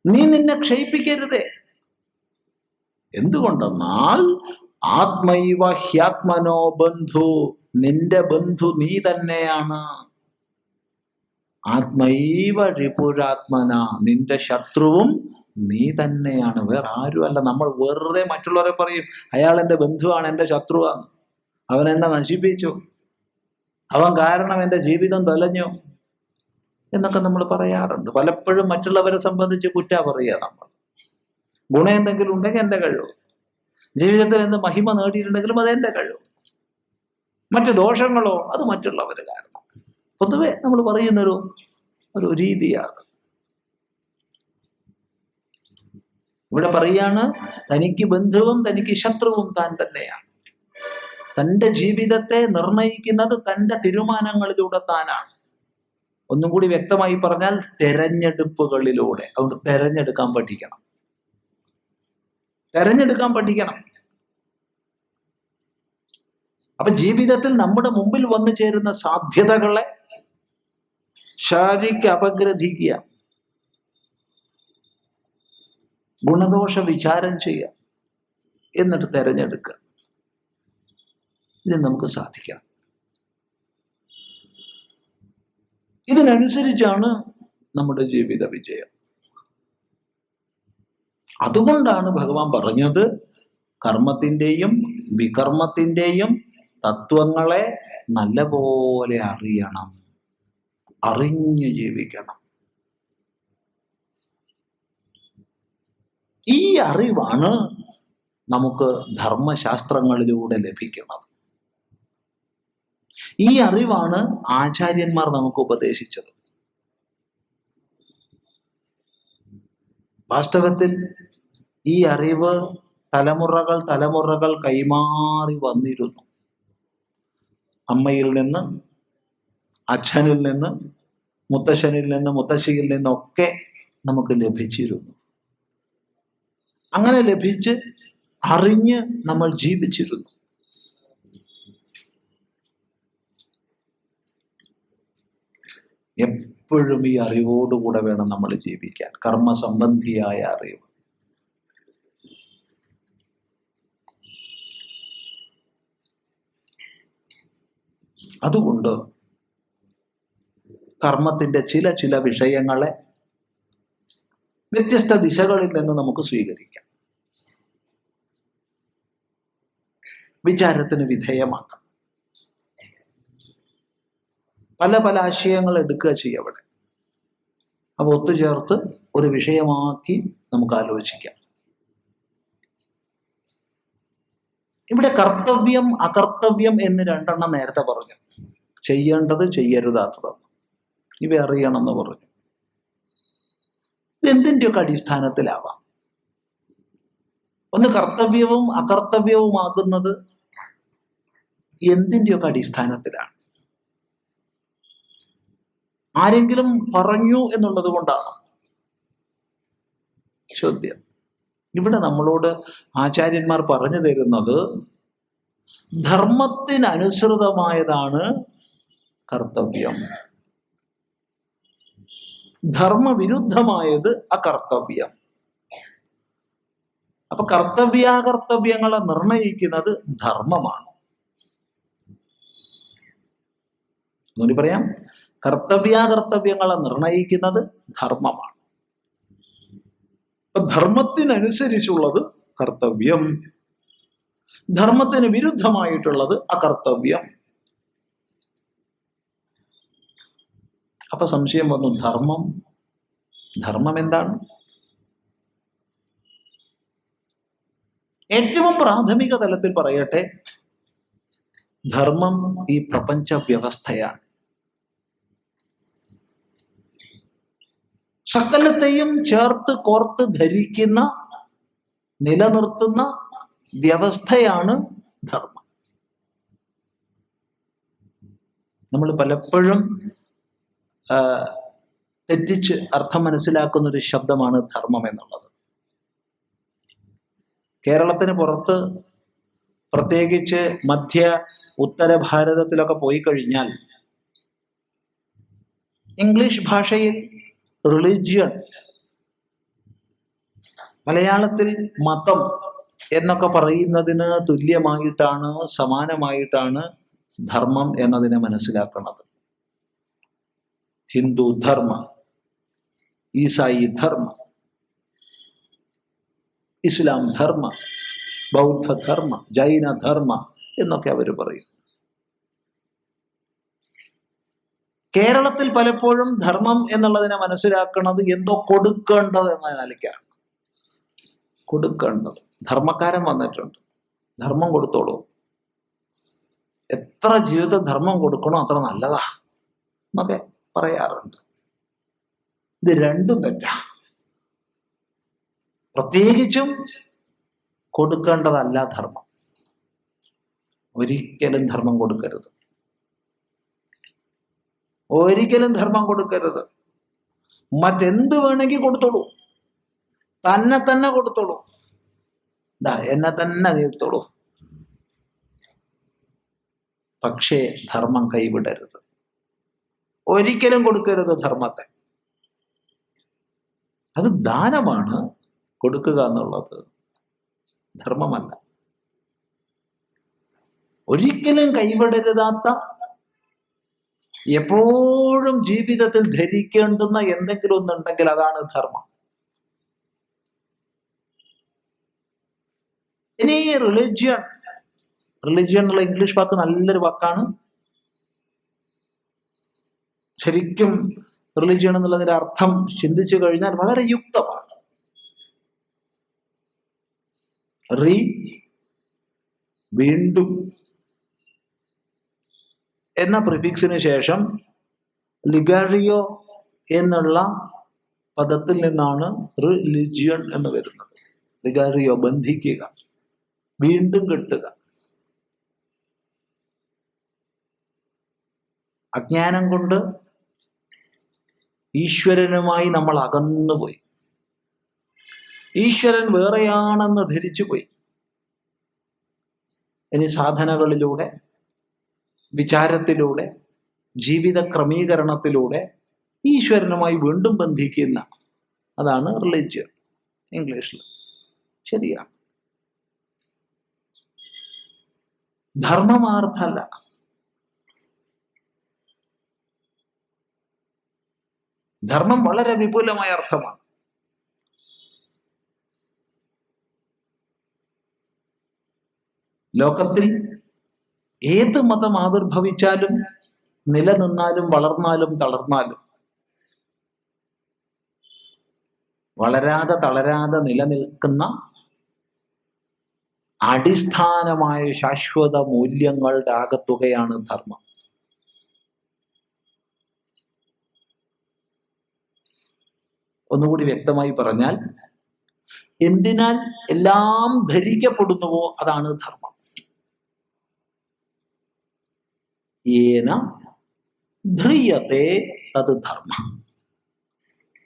നീ നിന്നെ ക്ഷയിപ്പിക്കരുതേ. എന്തുകൊണ്ടെന്നാൽ ആത്മൈവ ഹ്യാത്മനോ ബന്ധു. നിന്റെ ബന്ധു നീ തന്നെയാണ്. ആത്മൈവ രിപുരാത്മന. നിന്റെ ശത്രുവും നീ തന്നെയാണ്, വേറെ ആരുമല്ല. നമ്മൾ വെറുതെ മറ്റുള്ളവരെ പറയും, അയാൾ എൻ്റെ ബന്ധുവാണ്, എൻ്റെ ശത്രുവാണ്, അവൻ എന്നെ നശിപ്പിച്ചു, അവൻ കാരണം എൻ്റെ ജീവിതം തൊലഞ്ഞു എന്നൊക്കെ നമ്മൾ പറയാറുണ്ട്. പലപ്പോഴും മറ്റുള്ളവരെ സംബന്ധിച്ച് കുറ്റാ പറയുക നമ്മൾ. ഗുണം എന്തെങ്കിലും ഉണ്ടെങ്കിൽ എൻ്റെ കഴിവ്, ജീവിതത്തിൽ എന്ത് മഹിമ നേടിയിട്ടുണ്ടെങ്കിലും അതെൻ്റെ കഴിവ്, മറ്റു ദോഷങ്ങളോ അത് മറ്റുള്ളവർ കാരണം. പൊതുവെ നമ്മൾ പറയുന്നൊരു രീതിയാണ്. ഇവിടെ പറയാണ്, തനിക്ക് ബന്ധുവും തനിക്ക് ശത്രുവും താൻ തന്നെയാണ്. തൻ്റെ ജീവിതത്തെ നിർണയിക്കുന്നത് തൻ്റെ തീരുമാനങ്ങളിലൂടെ താനാണ്. ഒന്നും കൂടി വ്യക്തമായി പറഞ്ഞാൽ തെരഞ്ഞെടുപ്പുകളിലൂടെ. അതുകൊണ്ട് തെരഞ്ഞെടുക്കാൻ പഠിക്കണം, തെരഞ്ഞെടുക്കാൻ പഠിക്കണം. അപ്പൊ ജീവിതത്തിൽ നമ്മുടെ മുമ്പിൽ വന്നു ചേരുന്ന സാധ്യതകളെ ശാരീരിക അപഗ്രഥിക്കുക, ഗുണദോഷ വിചാരം ചെയ്യുക, എന്നിട്ട് തെരഞ്ഞെടുക്കുക. ഇത് നമുക്ക് സാധിക്കാം. ഇതിനനുസരിച്ചാണ് നമ്മുടെ ജീവിത വിജയം. അതുകൊണ്ടാണ് ഭഗവാൻ പറഞ്ഞത്, കർമ്മത്തിൻ്റെയും വികർമ്മത്തിൻ്റെയും തത്വങ്ങളെ നല്ലപോലെ അറിയണം, അറിഞ്ഞു ജീവിക്കണം. ഈ അറിവാണ് നമുക്ക് ധർമ്മശാസ്ത്രങ്ങളിലൂടെ ലഭിക്കുന്നത്. ഈ അറിവാണ് ആചാര്യന്മാർ നമുക്ക് ഉപദേശിച്ചത്. വാസ്തവത്തിൽ ഈ അറിവ് തലമുറകൾ തലമുറകൾ കൈമാറി വന്നിരുന്നു. അമ്മയിൽ നിന്ന്, അച്ഛനിൽ നിന്ന്, മുത്തശ്ശനിൽ നിന്ന്, മുത്തശ്ശിയിൽ നിന്നൊക്കെ നമുക്ക് ലഭിച്ചിരുന്നു. അങ്ങനെ ലഭിച്ച് അറിഞ്ഞ് നമ്മൾ ജീവിച്ചിരുന്നു. എപ്പോഴും ഈ അറിവോടുകൂടെ വേണം നമ്മൾ ജീവിക്കാൻ, കർമ്മസംബന്ധിയായ അറിവ്. അതുകൊണ്ട് കർമ്മത്തിന്റെ ചില ചില വിഷയങ്ങളെ വ്യത്യസ്ത ദിശകളിൽ നിന്ന് നമുക്ക് സ്വീകരിക്കാം, വിചാരത്തിന് വിധേയമാക്കാം. പല പല ആശയങ്ങൾ എടുക്കുക ചെയ്യുക അവിടെ. അവ ഒത്തുചേർത്ത് ഒരു വിഷയമാക്കി നമുക്ക് ആലോചിക്കാം. ഇവിടെ കർത്തവ്യം അകർത്തവ്യം എന്ന് രണ്ടെണ്ണം നേരത്തെ പറഞ്ഞു. ചെയ്യേണ്ടത് ചെയ്യരുതാത്തത് ഇവ അറിയണമെന്ന് പറഞ്ഞു. ഇതെന്തിൻ്റെയൊക്കെ അടിസ്ഥാനത്തിലാവാം. ഒന്ന് കർത്തവ്യവും അകർത്തവ്യവുമാകുന്നത് എന്തിൻ്റെയൊക്കെ അടിസ്ഥാനത്തിലാണ്? ആരെങ്കിലും പറഞ്ഞു എന്നുള്ളത് കൊണ്ടാണ് ചോദ്യം. ഇവിടെ നമ്മളോട് ആചാര്യന്മാർ പറഞ്ഞു തരുന്നത് ധർമ്മത്തിനനുസൃതമായതാണ് കർത്തവ്യം, ധർമ്മവിരുദ്ധമായത് അകർത്തവ്യം. അപ്പൊ കർത്തവ്യാകർത്തവ്യങ്ങളെ നിർണയിക്കുന്നത് ധർമ്മമാണ്. ഒന്നുകൂടി പറയാം, കർത്തവ്യാകർത്തവ്യങ്ങളെ നിർണയിക്കുന്നത് ധർമ്മമാണ്. അപ്പൊ ധർമ്മത്തിനനുസരിച്ചുള്ളത് കർത്തവ്യം, ധർമ്മത്തിന് വിരുദ്ധമായിട്ടുള്ളത് അകർത്തവ്യം. അപ്പൊ സംശയം വന്നു, ധർമ്മം എന്താണ്? ഏറ്റവും പ്രാഥമിക തലത്തിൽ പറയട്ടെ, ധർമ്മം ഈ പ്രപഞ്ച വ്യവസ്ഥയാണ്. സകലത്തെയും ചേർത്ത് കോർത്ത് ധരിക്കുന്ന, നിലനിർത്തുന്ന വ്യവസ്ഥയാണ് ധർമ്മം. നമ്മൾ പലപ്പോഴും തെറ്റിച്ച് അർത്ഥം മനസ്സിലാക്കുന്ന ഒരു ശബ്ദമാണ് ധർമ്മം എന്നുള്ളത്. കേരളത്തിന് പുറത്ത്, പ്രത്യേകിച്ച് മധ്യ ഉത്തര ഭാരതത്തിലൊക്കെ പോയി കഴിഞ്ഞാൽ ഇംഗ്ലീഷ് ഭാഷയിൽ റിലിജിയൻ, മലയാളത്തിൽ മതം എന്നൊക്കെ പറയുന്നതിന് തുല്യമായിട്ടാണ്, സമാനമായിട്ടാണ് ധർമ്മം എന്നതിനെ മനസ്സിലാക്കുന്നത്. ഹിന്ദു ധർമ്മ, ഈസായി ധർമ്മ, ഇസ്ലാം ധർമ്മ, ബൗദ്ധ ധർമ്മ, ജൈന ധർമ്മ എന്നൊക്കെ അവർ പറയും. കേരളത്തിൽ പലപ്പോഴും ധർമ്മം എന്നുള്ളതിനെ മനസ്സിലാക്കുന്നത് എന്തോ കൊടുക്കേണ്ടത് എന്ന നിലയ്ക്കാണ്. കൊടുക്കേണ്ടത്. ധർമ്മക്കാരൻ വന്നിട്ടുണ്ട്, ധർമ്മം കൊടുത്തോളൂ. എത്ര ജീവിത ധർമ്മം കൊടുക്കണോ അത്ര നല്ലതാ എന്നൊക്കെ പറയാറുണ്ട്. ഇത് രണ്ടും തെറ്റാ. പ്രത്യേകിച്ചും കൊടുക്കേണ്ടതല്ല ധർമ്മം. ഒരിക്കലും ധർമ്മം കൊടുക്കരുത്, ഒരിക്കലും ധർമ്മം കൊടുക്കരുത്. മറ്റെന്ത് വേണമെങ്കിൽ കൊടുത്തോളൂ, തന്നെ കൊടുത്തോളൂ. എന്നെ തന്നെ നീ എടുത്തോളൂ. പക്ഷേ ധർമ്മം കൈവിടരുത്, ഒരിക്കലും കൊടുക്കരുത് ധർമ്മത്തെ. അത് ദാനമാണ്. കൊടുക്കുക എന്നുള്ളത് ധർമ്മമല്ല. ഒരിക്കലും കൈവിടരുതാത്ത, എപ്പോഴും ജീവിതത്തിൽ ധരിക്കേണ്ടുന്ന എന്തെങ്കിലും ഒന്നുണ്ടെങ്കിൽ അതാണ് ധർമ്മം. ഇനി റിലിജിയൻ എന്നുള്ള ഇംഗ്ലീഷ് വാക്ക് നല്ലൊരു വാക്കാണ്. ശരിക്കും റിലിജിയൻ എന്നുള്ളതിന്റെ അർത്ഥം ചിന്തിച്ചു കഴിഞ്ഞാൽ വളരെ യുക്തമാണ്. വീണ്ടും എന്ന പ്രിഫിക്സിന് ശേഷം ലിഗാരിയോ എന്നുള്ള പദത്തിൽ നിന്നാണ് റിലിജിയൻ എന്ന് വരുന്നത്. ലിഗാരിയോ ബന്ധിക്കുക, വീണ്ടും കെട്ടുക. അജ്ഞാനം കൊണ്ട് ഈശ്വരനുമായി നമ്മൾ അകന്നുപോയി, ഈശ്വരൻ വേറെയാണെന്ന് ധരിച്ചു പോയി. ഇനി സാധനകളിലൂടെ, വിചാരത്തിലൂടെ, ജീവിത ക്രമീകരണത്തിലൂടെ ഈശ്വരനുമായി വീണ്ടും ബന്ധിക്കുന്ന, അതാണ് റിലിജിയൻ ഇംഗ്ലീഷിൽ. ശരിയാണ്. ധർമ്മമാർത്ഥല്ല. ധർമ്മം വളരെ വിപുലമായ അർത്ഥമാണ്. ലോകത്തിൽ ഏത് മതം ആവിർഭവിച്ചാലും നിലനിന്നാലും വളർന്നാലും തളർന്നാലും വളരാതെ തളരാതെ നിലനിൽക്കുന്ന അടിസ്ഥാനമായ ശാശ്വത മൂല്യങ്ങളുടെ ആകത്തുകയാണ് ധർമ്മം. ഒന്നുകൂടി വ്യക്തമായി പറഞ്ഞാൽ, എന്തിനാൽ എല്ലാം ധരിക്കപ്പെടുന്നുവോ അതാണ് ധർമ്മം. ഏന ധ്രിയത്തെ തത് ധർമ്മ.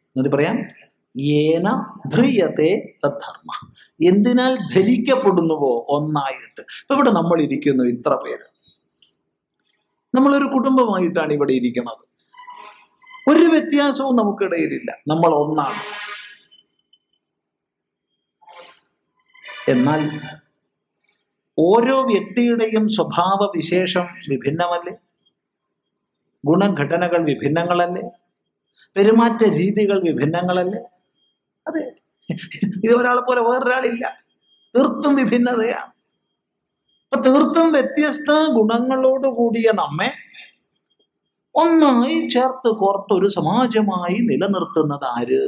എന്നിട്ട് പറയാം, ഏന ധ്രിയത്തെ തത് ധർമ്മ. എന്തിനാൽ ധരിക്കപ്പെടുന്നുവോ ഒന്നായിട്ട്. ഇപ്പൊ ഇവിടെ നമ്മൾ ഇരിക്കുന്നു, ഇത്ര പേര്, നമ്മളൊരു കുടുംബമായിട്ടാണ് ഇവിടെ ഇരിക്കുന്നത്. ഒരു വ്യത്യാസവും നമുക്കിടയിലില്ല, നമ്മൾ ഒന്നാണ്. എന്നാൽ ഓരോ വ്യക്തിയുടെയും സ്വഭാവ വിശേഷം വിഭിന്നമല്ലേ? ഗുണഘടനകൾ വിഭിന്നങ്ങളല്ലേ? പെരുമാറ്റ രീതികൾ വിഭിന്നങ്ങളല്ലേ? അതെ, ഇത് ഒരാളെ പോലെ വേറൊരാളില്ല, തീർത്തും വിഭിന്നതയാണ്. അപ്പൊ തീർത്തും വ്യത്യസ്ത ഗുണങ്ങളോട് കൂടിയ നമ്മെ ഒന്നായി ചേർത്ത് കോർത്തൊരു സമാജമായി നിലനിർത്തുന്നത് ആര്?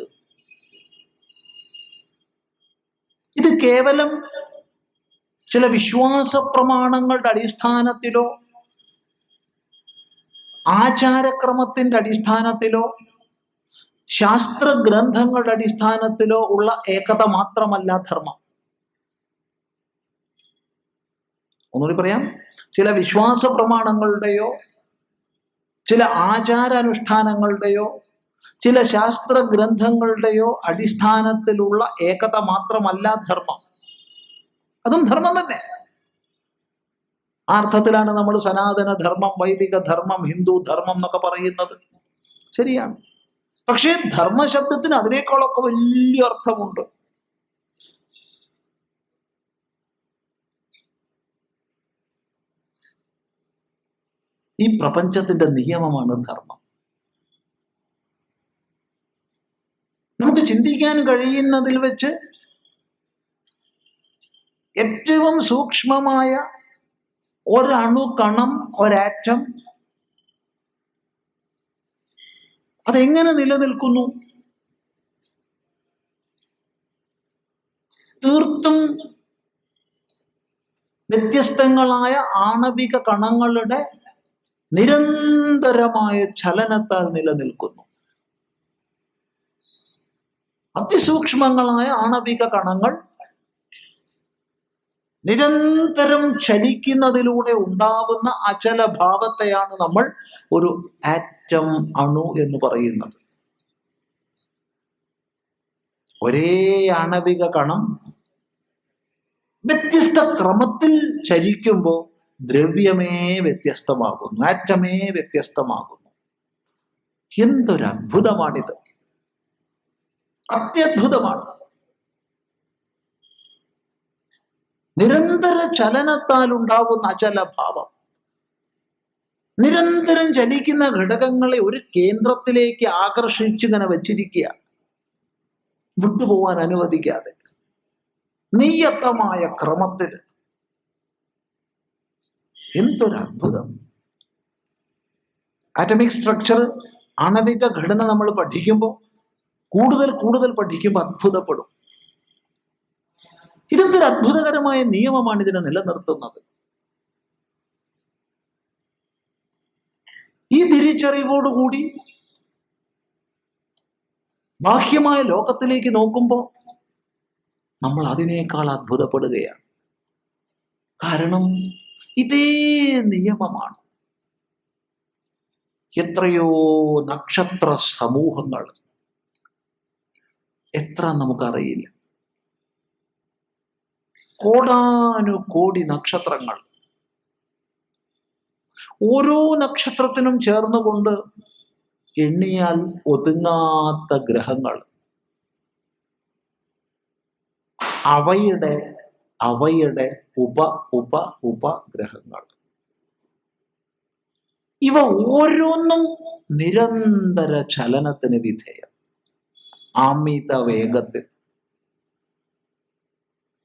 ഇത് കേവലം ചില വിശ്വാസ പ്രമാണങ്ങളുടെ അടിസ്ഥാനത്തിലോ ആചാരക്രമത്തിന്റെ അടിസ്ഥാനത്തിലോ ശാസ്ത്ര ഗ്രന്ഥങ്ങളുടെ അടിസ്ഥാനത്തിലോ ഉള്ള ഏകത മാത്രമല്ല ധർമ്മം. ഒന്നുകൂടി പറയാം, ചില വിശ്വാസ പ്രമാണങ്ങളുടെയോ ചില ആചാരാനുഷ്ഠാനങ്ങളുടെയോ ചില ശാസ്ത്ര ഗ്രന്ഥങ്ങളുടെയോ അടിസ്ഥാനത്തിലുള്ള ഏകത മാത്രമല്ല ധർമ്മം. അതും ധർമ്മം തന്നെ. ആ അർത്ഥത്തിലാണ് നമ്മൾ സനാതന ധർമ്മം, വൈദിക ധർമ്മം, ഹിന്ദു ധർമ്മം എന്നൊക്കെ പറയുന്നത്. ശരിയാണ്. പക്ഷേ ധർമ്മശബ്ദത്തിന് അതിനേക്കാളൊക്കെ വലിയ അർത്ഥമുണ്ട്. ഈ പ്രപഞ്ചത്തിന്റെ നിയമമാണ് ധർമ്മം. നമുക്ക് ചിന്തിക്കാൻ കഴിയുന്നതിൽ വെച്ച് ഏറ്റവും സൂക്ഷ്മമായ ഒരണു കണം, ഒരാറ്റം അതെങ്ങനെ നിലനിൽക്കുന്നു? തീർത്തും വ്യത്യസ്തങ്ങളായ ആണവിക കണങ്ങളുടെ നിരന്തരമായ ചലനത്താൽ നിലനിൽക്കുന്നു. അതിസൂക്ഷ്മങ്ങളായ ആണവിക കണങ്ങൾ നിരന്തരം ചലിക്കുന്നതിലൂടെ ഉണ്ടാവുന്ന അചലഭാവത്തെയാണ് നമ്മൾ ഒരു ആറ്റം, അണു എന്ന് പറയുന്നത്. ഒരേ ആണവിക കണം വ്യത്യസ്ത ക്രമത്തിൽ ചലിക്കുമ്പോൾ ദ്രവ്യമേ വ്യത്യസ്തമാകുന്നു, ആറ്റമേ വ്യത്യസ്തമാകുന്നു. എന്തൊരു അത്ഭുതമാണിത്! അത്യത്ഭുതമാണ്. നിരന്തര ചലനത്താൽ ഉണ്ടാവുന്ന അചലഭാവം, നിരന്തരം ചലിക്കുന്ന ഘടകങ്ങളെ ഒരു കേന്ദ്രത്തിലേക്ക് ആകർഷിച്ചിങ്ങനെ വച്ചിരിക്കുക, വിട്ടുപോകാൻ അനുവദിക്കാതെ, നിയതമായ ക്രമത്തിൽ. എന്തൊരു അത്ഭുതം! ആറ്റമിക് സ്ട്രക്ചർ, ആണവിക ഘടന നമ്മൾ പഠിക്കുമ്പോൾ കൂടുതൽ പഠിക്കുമ്പോൾ അത്ഭുതപ്പെടും. ഇതെന്തൊരു അത്ഭുതകരമായ നിയമമാണ് ഇതിനെ നിലനിർത്തുന്നത്. ഈ തിരിച്ചറിവോടുകൂടി ബാഹ്യമായ ലോകത്തിലേക്ക് നോക്കുമ്പോൾ നമ്മൾ അതിനേക്കാൾ അത്ഭുതപ്പെടുകയാണ്. കാരണം ഇതേ നിയമമാണ് എത്രയോ നക്ഷത്ര സമൂഹങ്ങൾ, എത്ര നമുക്കറിയില്ല, കോടാനുകോടി നക്ഷത്രങ്ങൾ, ഓരോ നക്ഷത്രത്തിനും ചേർന്നുകൊണ്ട് എണ്ണിയാൽ ഒതുങ്ങാത്ത ഗ്രഹങ്ങൾ, അവയുടെ ഉപഗ്രഹങ്ങൾ. ഇവ ഓരോന്നും നിരന്തര ചലനത്തിന് വിധേയം.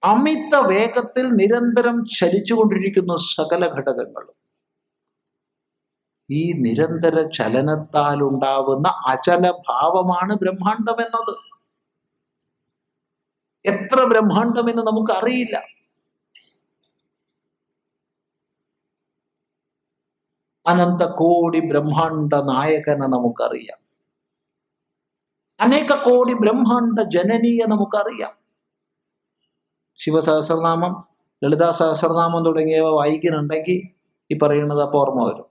അമിത വേഗത്തിൽ നിരന്തരം ചലിച്ചുകൊണ്ടിരിക്കുന്ന സകല ഘടകങ്ങളും ഈ നിരന്തര ചലനത്താൽ ഉണ്ടാവുന്ന അചലഭാവമാണ് ബ്രഹ്മാണ്ടം എന്നത്. എത്ര ബ്രഹ്മാണ്ടമെന്ന് നമുക്കറിയില്ല. അനന്ത കോടി ബ്രഹ്മാണ്ട നായകനെ നമുക്കറിയാം. അനേക കോടി ബ്രഹ്മാണ്ട ജനനീയെ നമുക്കറിയാം. ശിവസഹസ്രനാമം, ലളിതാ സഹസ്രനാമം തുടങ്ങിയവ വായിക്കുന്നുണ്ടെങ്കിൽ ഈ പറയുന്നത് അപ്പോൾ ഓർമ്മ വരും.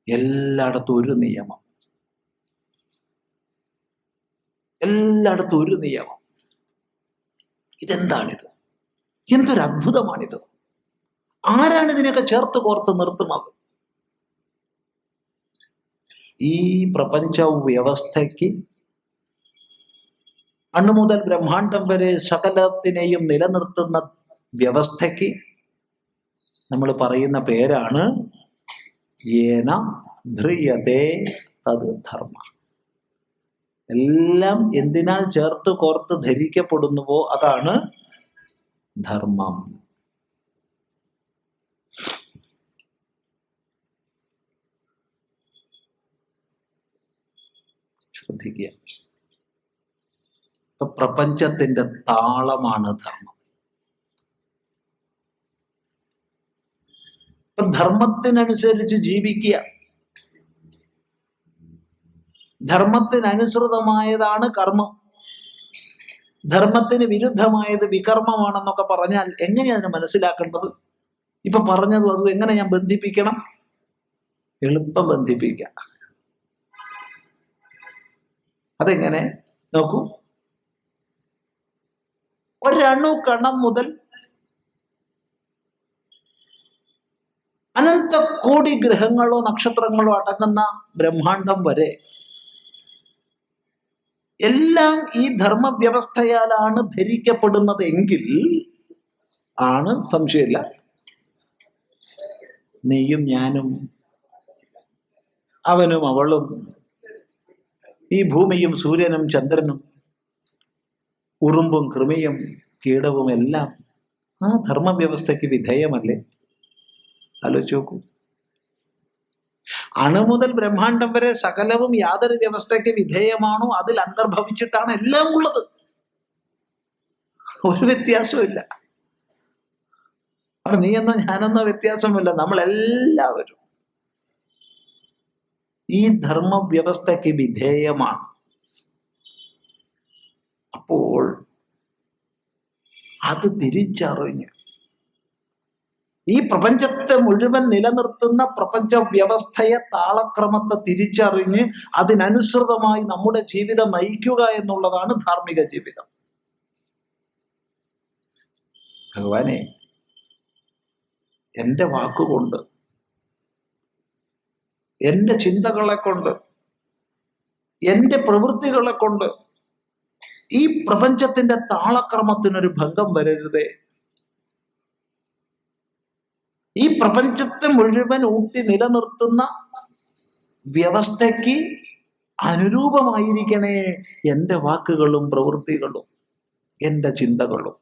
എല്ലായിടത്തും ഒരു നിയമം, എല്ലായിടത്തും ഒരു നിയമം. ഇതെന്താണിത്? എന്തൊരു അത്ഭുതമാണിത്! ആരാണ് ഇതിനൊക്കെ ചേർത്ത് കോർത്ത് നിർത്തുന്നത്? ഈ പ്രപഞ്ച വ്യവസ്ഥയ്ക്ക്, അണു മുതൽ ബ്രഹ്മാണ്ടം വരെ സകലത്തിനെയും നിലനിർത്തുന്ന വ്യവസ്ഥയ്ക്ക് നമ്മൾ പറയുന്ന പേരാണ് യേന ധ്രിയതേ തത് ധർമ്മ. എല്ലാം എന്തിനാൽ ചേർത്ത് കോർത്ത് ധരിക്കപ്പെടുന്നുവോ അതാണ് ധർമ്മം. ശ്രദ്ധിക്കുക. പ്രപഞ്ചത്തിന്റെ താളമാണ് ധർമ്മം. ധർമ്മത്തിനനുസരിച്ച് ജീവിക്കുക. ധർമ്മത്തിനനുസൃതമായതാണ് കർമ്മം. ധർമ്മത്തിന് വിരുദ്ധമായത് വികർമ്മമാണെന്നൊക്കെ പറഞ്ഞാൽ എങ്ങനെയാണ് അതിനെ മനസ്സിലാക്കേണ്ടത്? ഇപ്പൊ പറഞ്ഞതും അതും എങ്ങനെ ഞാൻ ബന്ധിപ്പിക്കണം? എളുപ്പം ബന്ധിപ്പിക്കാം. അതെങ്ങനെ നോക്കൂ. ഒരണു കണം മുതൽ അനന്ത കോടി ഗ്രഹങ്ങളോ നക്ഷത്രങ്ങളോ അടങ്ങുന്ന ബ്രഹ്മാണ്ടം വരെ എല്ലാം ഈ ധർമ്മവ്യവസ്ഥയാലാണ് ധരിക്കപ്പെടുന്നത് എങ്കിൽ ആണ്, സംശയമില്ല, നീയും ഞാനും അവനും അവളും ഈ ഭൂമിയും സൂര്യനും ചന്ദ്രനും ഉറുമ്പും കൃമിയും കീടവും എല്ലാം ആ ധർമ്മവ്യവസ്ഥയ്ക്ക് വിധേയമല്ലേ? ആലോചിച്ച് നോക്കൂ. അണു മുതൽ ബ്രഹ്മാണ്ടം വരെ സകലവും യാതൊരു വ്യവസ്ഥയ്ക്ക് വിധേയമാണോ അതിൽ അന്തർഭവിച്ചിട്ടാണ് എല്ലാം ഉള്ളത്. ഒരു വ്യത്യാസവും ഇല്ല. അവിടെ നീയെന്നോ ഞാനെന്നോ വ്യത്യാസമില്ല. നമ്മളെല്ലാവരും ഈ ധർമ്മവ്യവസ്ഥയ്ക്ക് വിധേയമാണ്. അപ്പോൾ അത് തിരിച്ചറിഞ്ഞ് ഈ പ്രപഞ്ചത്തെ മുഴുവൻ നിലനിർത്തുന്ന പ്രപഞ്ച വ്യവസ്ഥയെ, താളക്രമത്തെ തിരിച്ചറിഞ്ഞ് അതിനനുസൃതമായി നമ്മുടെ ജീവിതം നയിക്കുക എന്നുള്ളതാണ് ധാർമ്മിക ജീവിതം. ഭഗവാനെ, എൻ്റെ വാക്കുകൊണ്ട്, എൻ്റെ ചിന്തകളെ കൊണ്ട്, എൻ്റെ പ്രവൃത്തികളെ കൊണ്ട് ഈ പ്രപഞ്ചത്തിന്റെ താളക്രമത്തിനൊരു ഭംഗം വരരുതേ. ഈ പ്രപഞ്ചത്തെ മുഴുവൻ ഊട്ടി നിലനിർത്തുന്ന വ്യവസ്ഥയ്ക്ക് അനുരൂപമായിരിക്കണേ എൻ്റെ വാക്കുകളും പ്രവൃത്തികളും, എൻ്റെ ചിന്തകളും.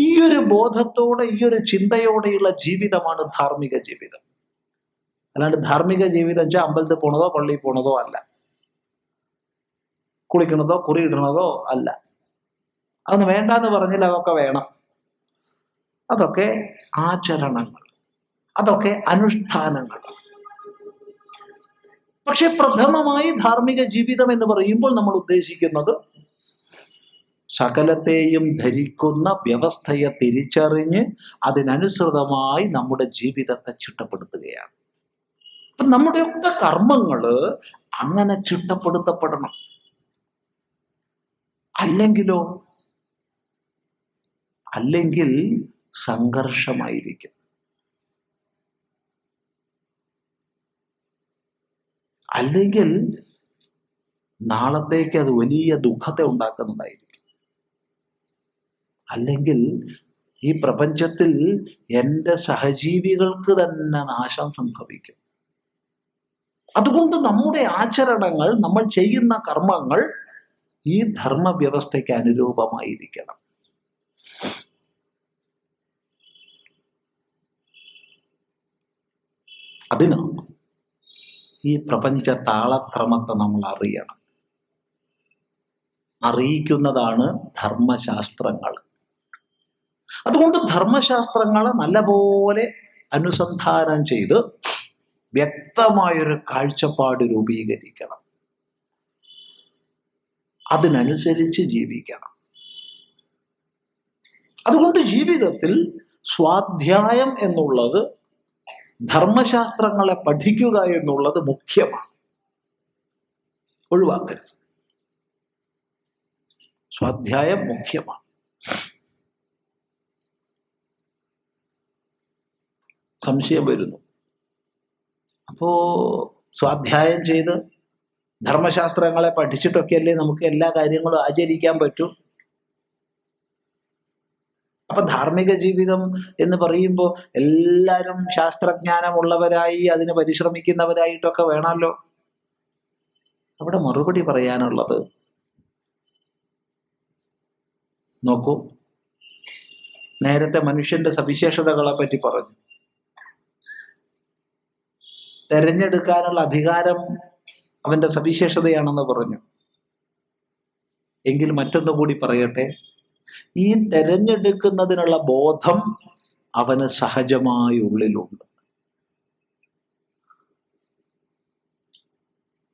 ഈ ഒരു ബോധത്തോടെ, ഈ ഒരു ചിന്തയോടെയുള്ള ജീവിതമാണ് ധാർമ്മിക ജീവിതം. അല്ലാണ്ട് ധാർമ്മിക ജീവിതം വെച്ചാൽ അമ്പലത്തിൽ പോണതോ പള്ളിയിൽ പോണതോ അല്ല, കുളിക്കണതോ കുറിയിടണതോ അല്ല. അതൊന്നും വേണ്ടാന്ന് പറഞ്ഞാൽ അതൊക്കെ വേണം. അതൊക്കെ ആചരണങ്ങൾ, അതൊക്കെ അനുഷ്ഠാനങ്ങൾ. പക്ഷെ പ്രഥമമായി ധാർമ്മിക ജീവിതം എന്ന് പറയുമ്പോൾ നമ്മൾ ഉദ്ദേശിക്കുന്നത് സകലത്തെയും ധരിക്കുന്ന വ്യവസ്ഥയെ തിരിച്ചറിഞ്ഞ് അതിനനുസൃതമായി നമ്മുടെ ജീവിതത്തെ ചിട്ടപ്പെടുത്തുകയാണ്. അപ്പൊ നമ്മുടെയൊക്കെ കർമ്മങ്ങള് അങ്ങനെ ചിട്ടപ്പെടുത്തപ്പെടണം. അല്ലെങ്കിൽ സംഘർഷമായിരിക്കും. അല്ലെങ്കിൽ നാളത്തേക്ക് അത് വലിയ ദുഃഖത്തെ ഉണ്ടാക്കുന്നതായിരിക്കും. അല്ലെങ്കിൽ ഈ പ്രപഞ്ചത്തിൽ എൻ്റെ സഹജീവികൾക്ക് തന്നെ നാശം സംഭവിക്കും. അതുകൊണ്ട് നമ്മുടെ ആചരണങ്ങൾ, നമ്മൾ ചെയ്യുന്ന കർമ്മങ്ങൾ ഈ ധർമ്മവ്യവസ്ഥയ്ക്ക് അനുരൂപമായിരിക്കണം. അതിന് ഈ പ്രപഞ്ച താളക്രമത്തെ നമ്മൾ അറിയണം. അറിയിക്കുന്നതാണ് ധർമ്മശാസ്ത്രങ്ങൾ. അതുകൊണ്ട് ധർമ്മശാസ്ത്രങ്ങളെ നല്ലപോലെ അനുസന്ധാനം ചെയ്ത് വ്യക്തമായൊരു കാഴ്ചപ്പാട് രൂപീകരിക്കണം. അതിനനുസരിച്ച് ജീവിക്കണം. അതുകൊണ്ട് ജീവിതത്തിൽ സ്വാധ്യായം എന്നുള്ളത്, ധർമ്മശാസ്ത്രങ്ങളെ പഠിക്കുക എന്നുള്ളത് മുഖ്യമാണ്. ഒഴിവാക്കരുത്. സ്വാധ്യായം മുഖ്യമാണ്. സംശയം വരുന്നു. അപ്പോ സ്വാധ്യായം ചെയ്ത് ധർമ്മശാസ്ത്രങ്ങളെ പഠിച്ചിട്ടൊക്കെയല്ലേ നമുക്ക് എല്ലാ കാര്യങ്ങളും ആചരിക്കാൻ പറ്റൂ. അപ്പൊ ധാർമ്മിക ജീവിതം എന്ന് പറയുമ്പോൾ എല്ലാവരും ശാസ്ത്രജ്ഞാനമുള്ളവരായി അതിന് പരിശ്രമിക്കുന്നവരായിട്ടൊക്കെ വേണമല്ലോ. അവിടെ മറുപടി പറയാനുള്ളത്, നോക്കൂ, നേരത്തെ മനുഷ്യന്റെ സവിശേഷതകളെ പറ്റി പറഞ്ഞു. തെരഞ്ഞെടുക്കാനുള്ള അധികാരം അവന്റെ സവിശേഷതയാണെന്ന് പറഞ്ഞു. എങ്കിൽ മറ്റൊന്നു കൂടി പറയട്ടെ, ഈ തെരഞ്ഞെടുക്കുന്നതിനുള്ള ബോധം അവന് സഹജമായി ഉള്ളിലുണ്ട്.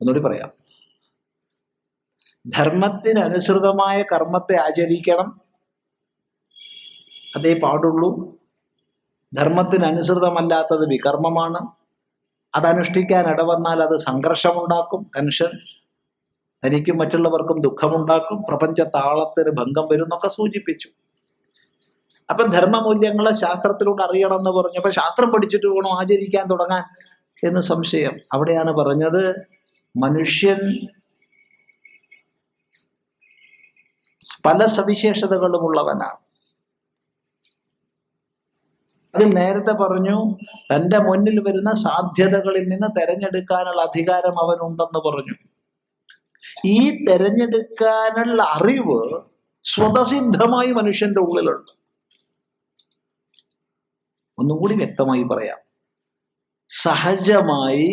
ഒന്നുകൂടി പറയാം. ധർമ്മത്തിനനുസൃതമായ കർമ്മത്തെ ആചരിക്കണം, അതേ പാടുള്ളൂ. ധർമ്മത്തിനനുസൃതമല്ലാത്തത് വികർമ്മമാണ്. അതനുഷ്ഠിക്കാൻ ഇടവന്നാൽ അത് സംഘർഷമുണ്ടാക്കും, ടെൻഷൻ, തനിക്കും മറ്റുള്ളവർക്കും ദുഃഖമുണ്ടാക്കും, പ്രപഞ്ച താളത്തിന് ഭംഗം വരും എന്നൊക്കെ സൂചിപ്പിച്ചു. അപ്പൊ ധർമ്മമൂല്യങ്ങളെ ശാസ്ത്രത്തിലൂടെ അറിയണം എന്ന് പറഞ്ഞു. അപ്പൊ ശാസ്ത്രം പഠിച്ചിട്ട് വേണം ആചരിക്കാൻ തുടങ്ങാൻ എന്ന് സംശയം. അവിടെയാണ് പറഞ്ഞത്, മനുഷ്യൻ പല സവിശേഷതകളുമുള്ളവനാണ്. അതിൽ നേരത്തെ പറഞ്ഞു, തൻ്റെ മുന്നിൽ വരുന്ന സാധ്യതകളിൽ നിന്ന് തെരഞ്ഞെടുക്കാനുള്ള അധികാരം അവനുണ്ടെന്ന് പറഞ്ഞു. ഈ തെരഞ്ഞെടുക്കാനുള്ള അറിവ് സ്വതസിദ്ധമായി മനുഷ്യന്റെ ഉള്ളിലുണ്ട്. ഒന്നും കൂടി വ്യക്തമായി പറയാം, സഹജമായി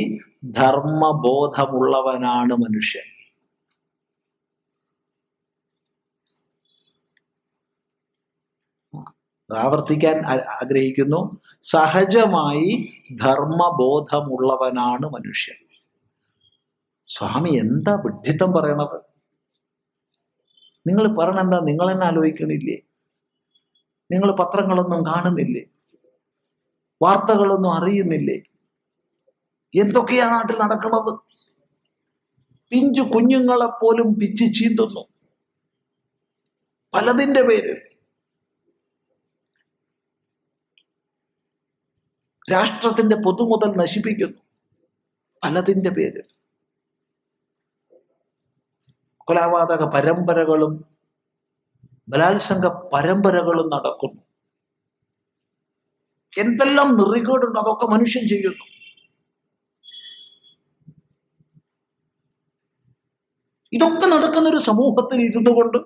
ധർമ്മബോധമുള്ളവനാണ് മനുഷ്യൻ. ആവർത്തിക്കാൻ ആഗ്രഹിക്കുന്നു, സഹജമായി ധർമ്മബോധമുള്ളവനാണ് മനുഷ്യൻ. സ്വാമി എന്താ വിഡ്ഢിത്തം പറയണത്? നിങ്ങൾ പറയണെന്താ? നിങ്ങൾ തന്നെ ആലോചിക്കണില്ലേ? നിങ്ങൾ പത്രങ്ങളൊന്നും കാണുന്നില്ലേ? വാർത്തകളൊന്നും അറിയുന്നില്ലേ? എന്തൊക്കെയാ നാട്ടിൽ നടക്കുന്നത്? പിഞ്ചു കുഞ്ഞുങ്ങളെപ്പോലും പിച്ച് ചീന്തുന്നു പലതിൻ്റെ പേരിൽ. രാഷ്ട്രത്തിന്റെ പൊതുമുതൽ നശിപ്പിക്കുന്നു പലതിൻ്റെ പേരിൽ. കൊലപാതക പരമ്പരകളും ബലാത്സംഗ പരമ്പരകളും നടക്കുന്നു. എന്തെല്ലാം നിറികേടുണ്ട്, അതൊക്കെ മനുഷ്യൻ ചെയ്യുന്നു. ഇതൊക്കെ നടക്കുന്ന ഒരു സമൂഹത്തിൽ ഇരുന്നു കൊണ്ട്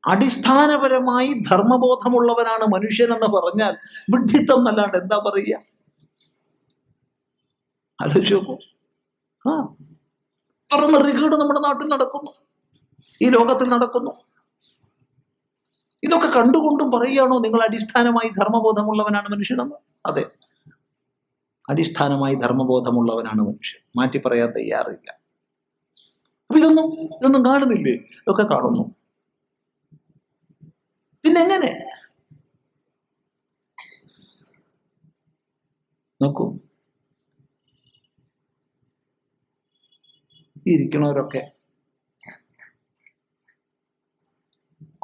അടിസ്ഥാനപരമായി ധർമ്മബോധമുള്ളവനാണ് മനുഷ്യൻ എന്ന് പറഞ്ഞാൽ വിഡ്ഢിത്തം എന്നല്ലാണ്ട് എന്താ പറയുക? ആലോചിച്ച് നോക്കൂ. അത്ര നിറികേട് നമ്മുടെ നാട്ടിൽ നടക്കുന്നു, ഈ ലോകത്തിൽ നടക്കുന്നു. ഇതൊക്കെ കണ്ടുകൊണ്ടും പറയുകയാണോ നിങ്ങൾ അടിസ്ഥാനമായി ധർമ്മബോധമുള്ളവനാണ് മനുഷ്യനെന്ന്? അതെ, അടിസ്ഥാനമായി ധർമ്മബോധമുള്ളവനാണ് മനുഷ്യൻ. മാറ്റി പറയാൻ തയ്യാറില്ല. അപ്പൊ ഇതൊന്നും കാണുന്നില്ലേ? ഇതൊക്കെ കാണുന്നു. പിന്നെങ്ങനെ? നോക്കൂ, ഇരിക്കണവരൊക്കെ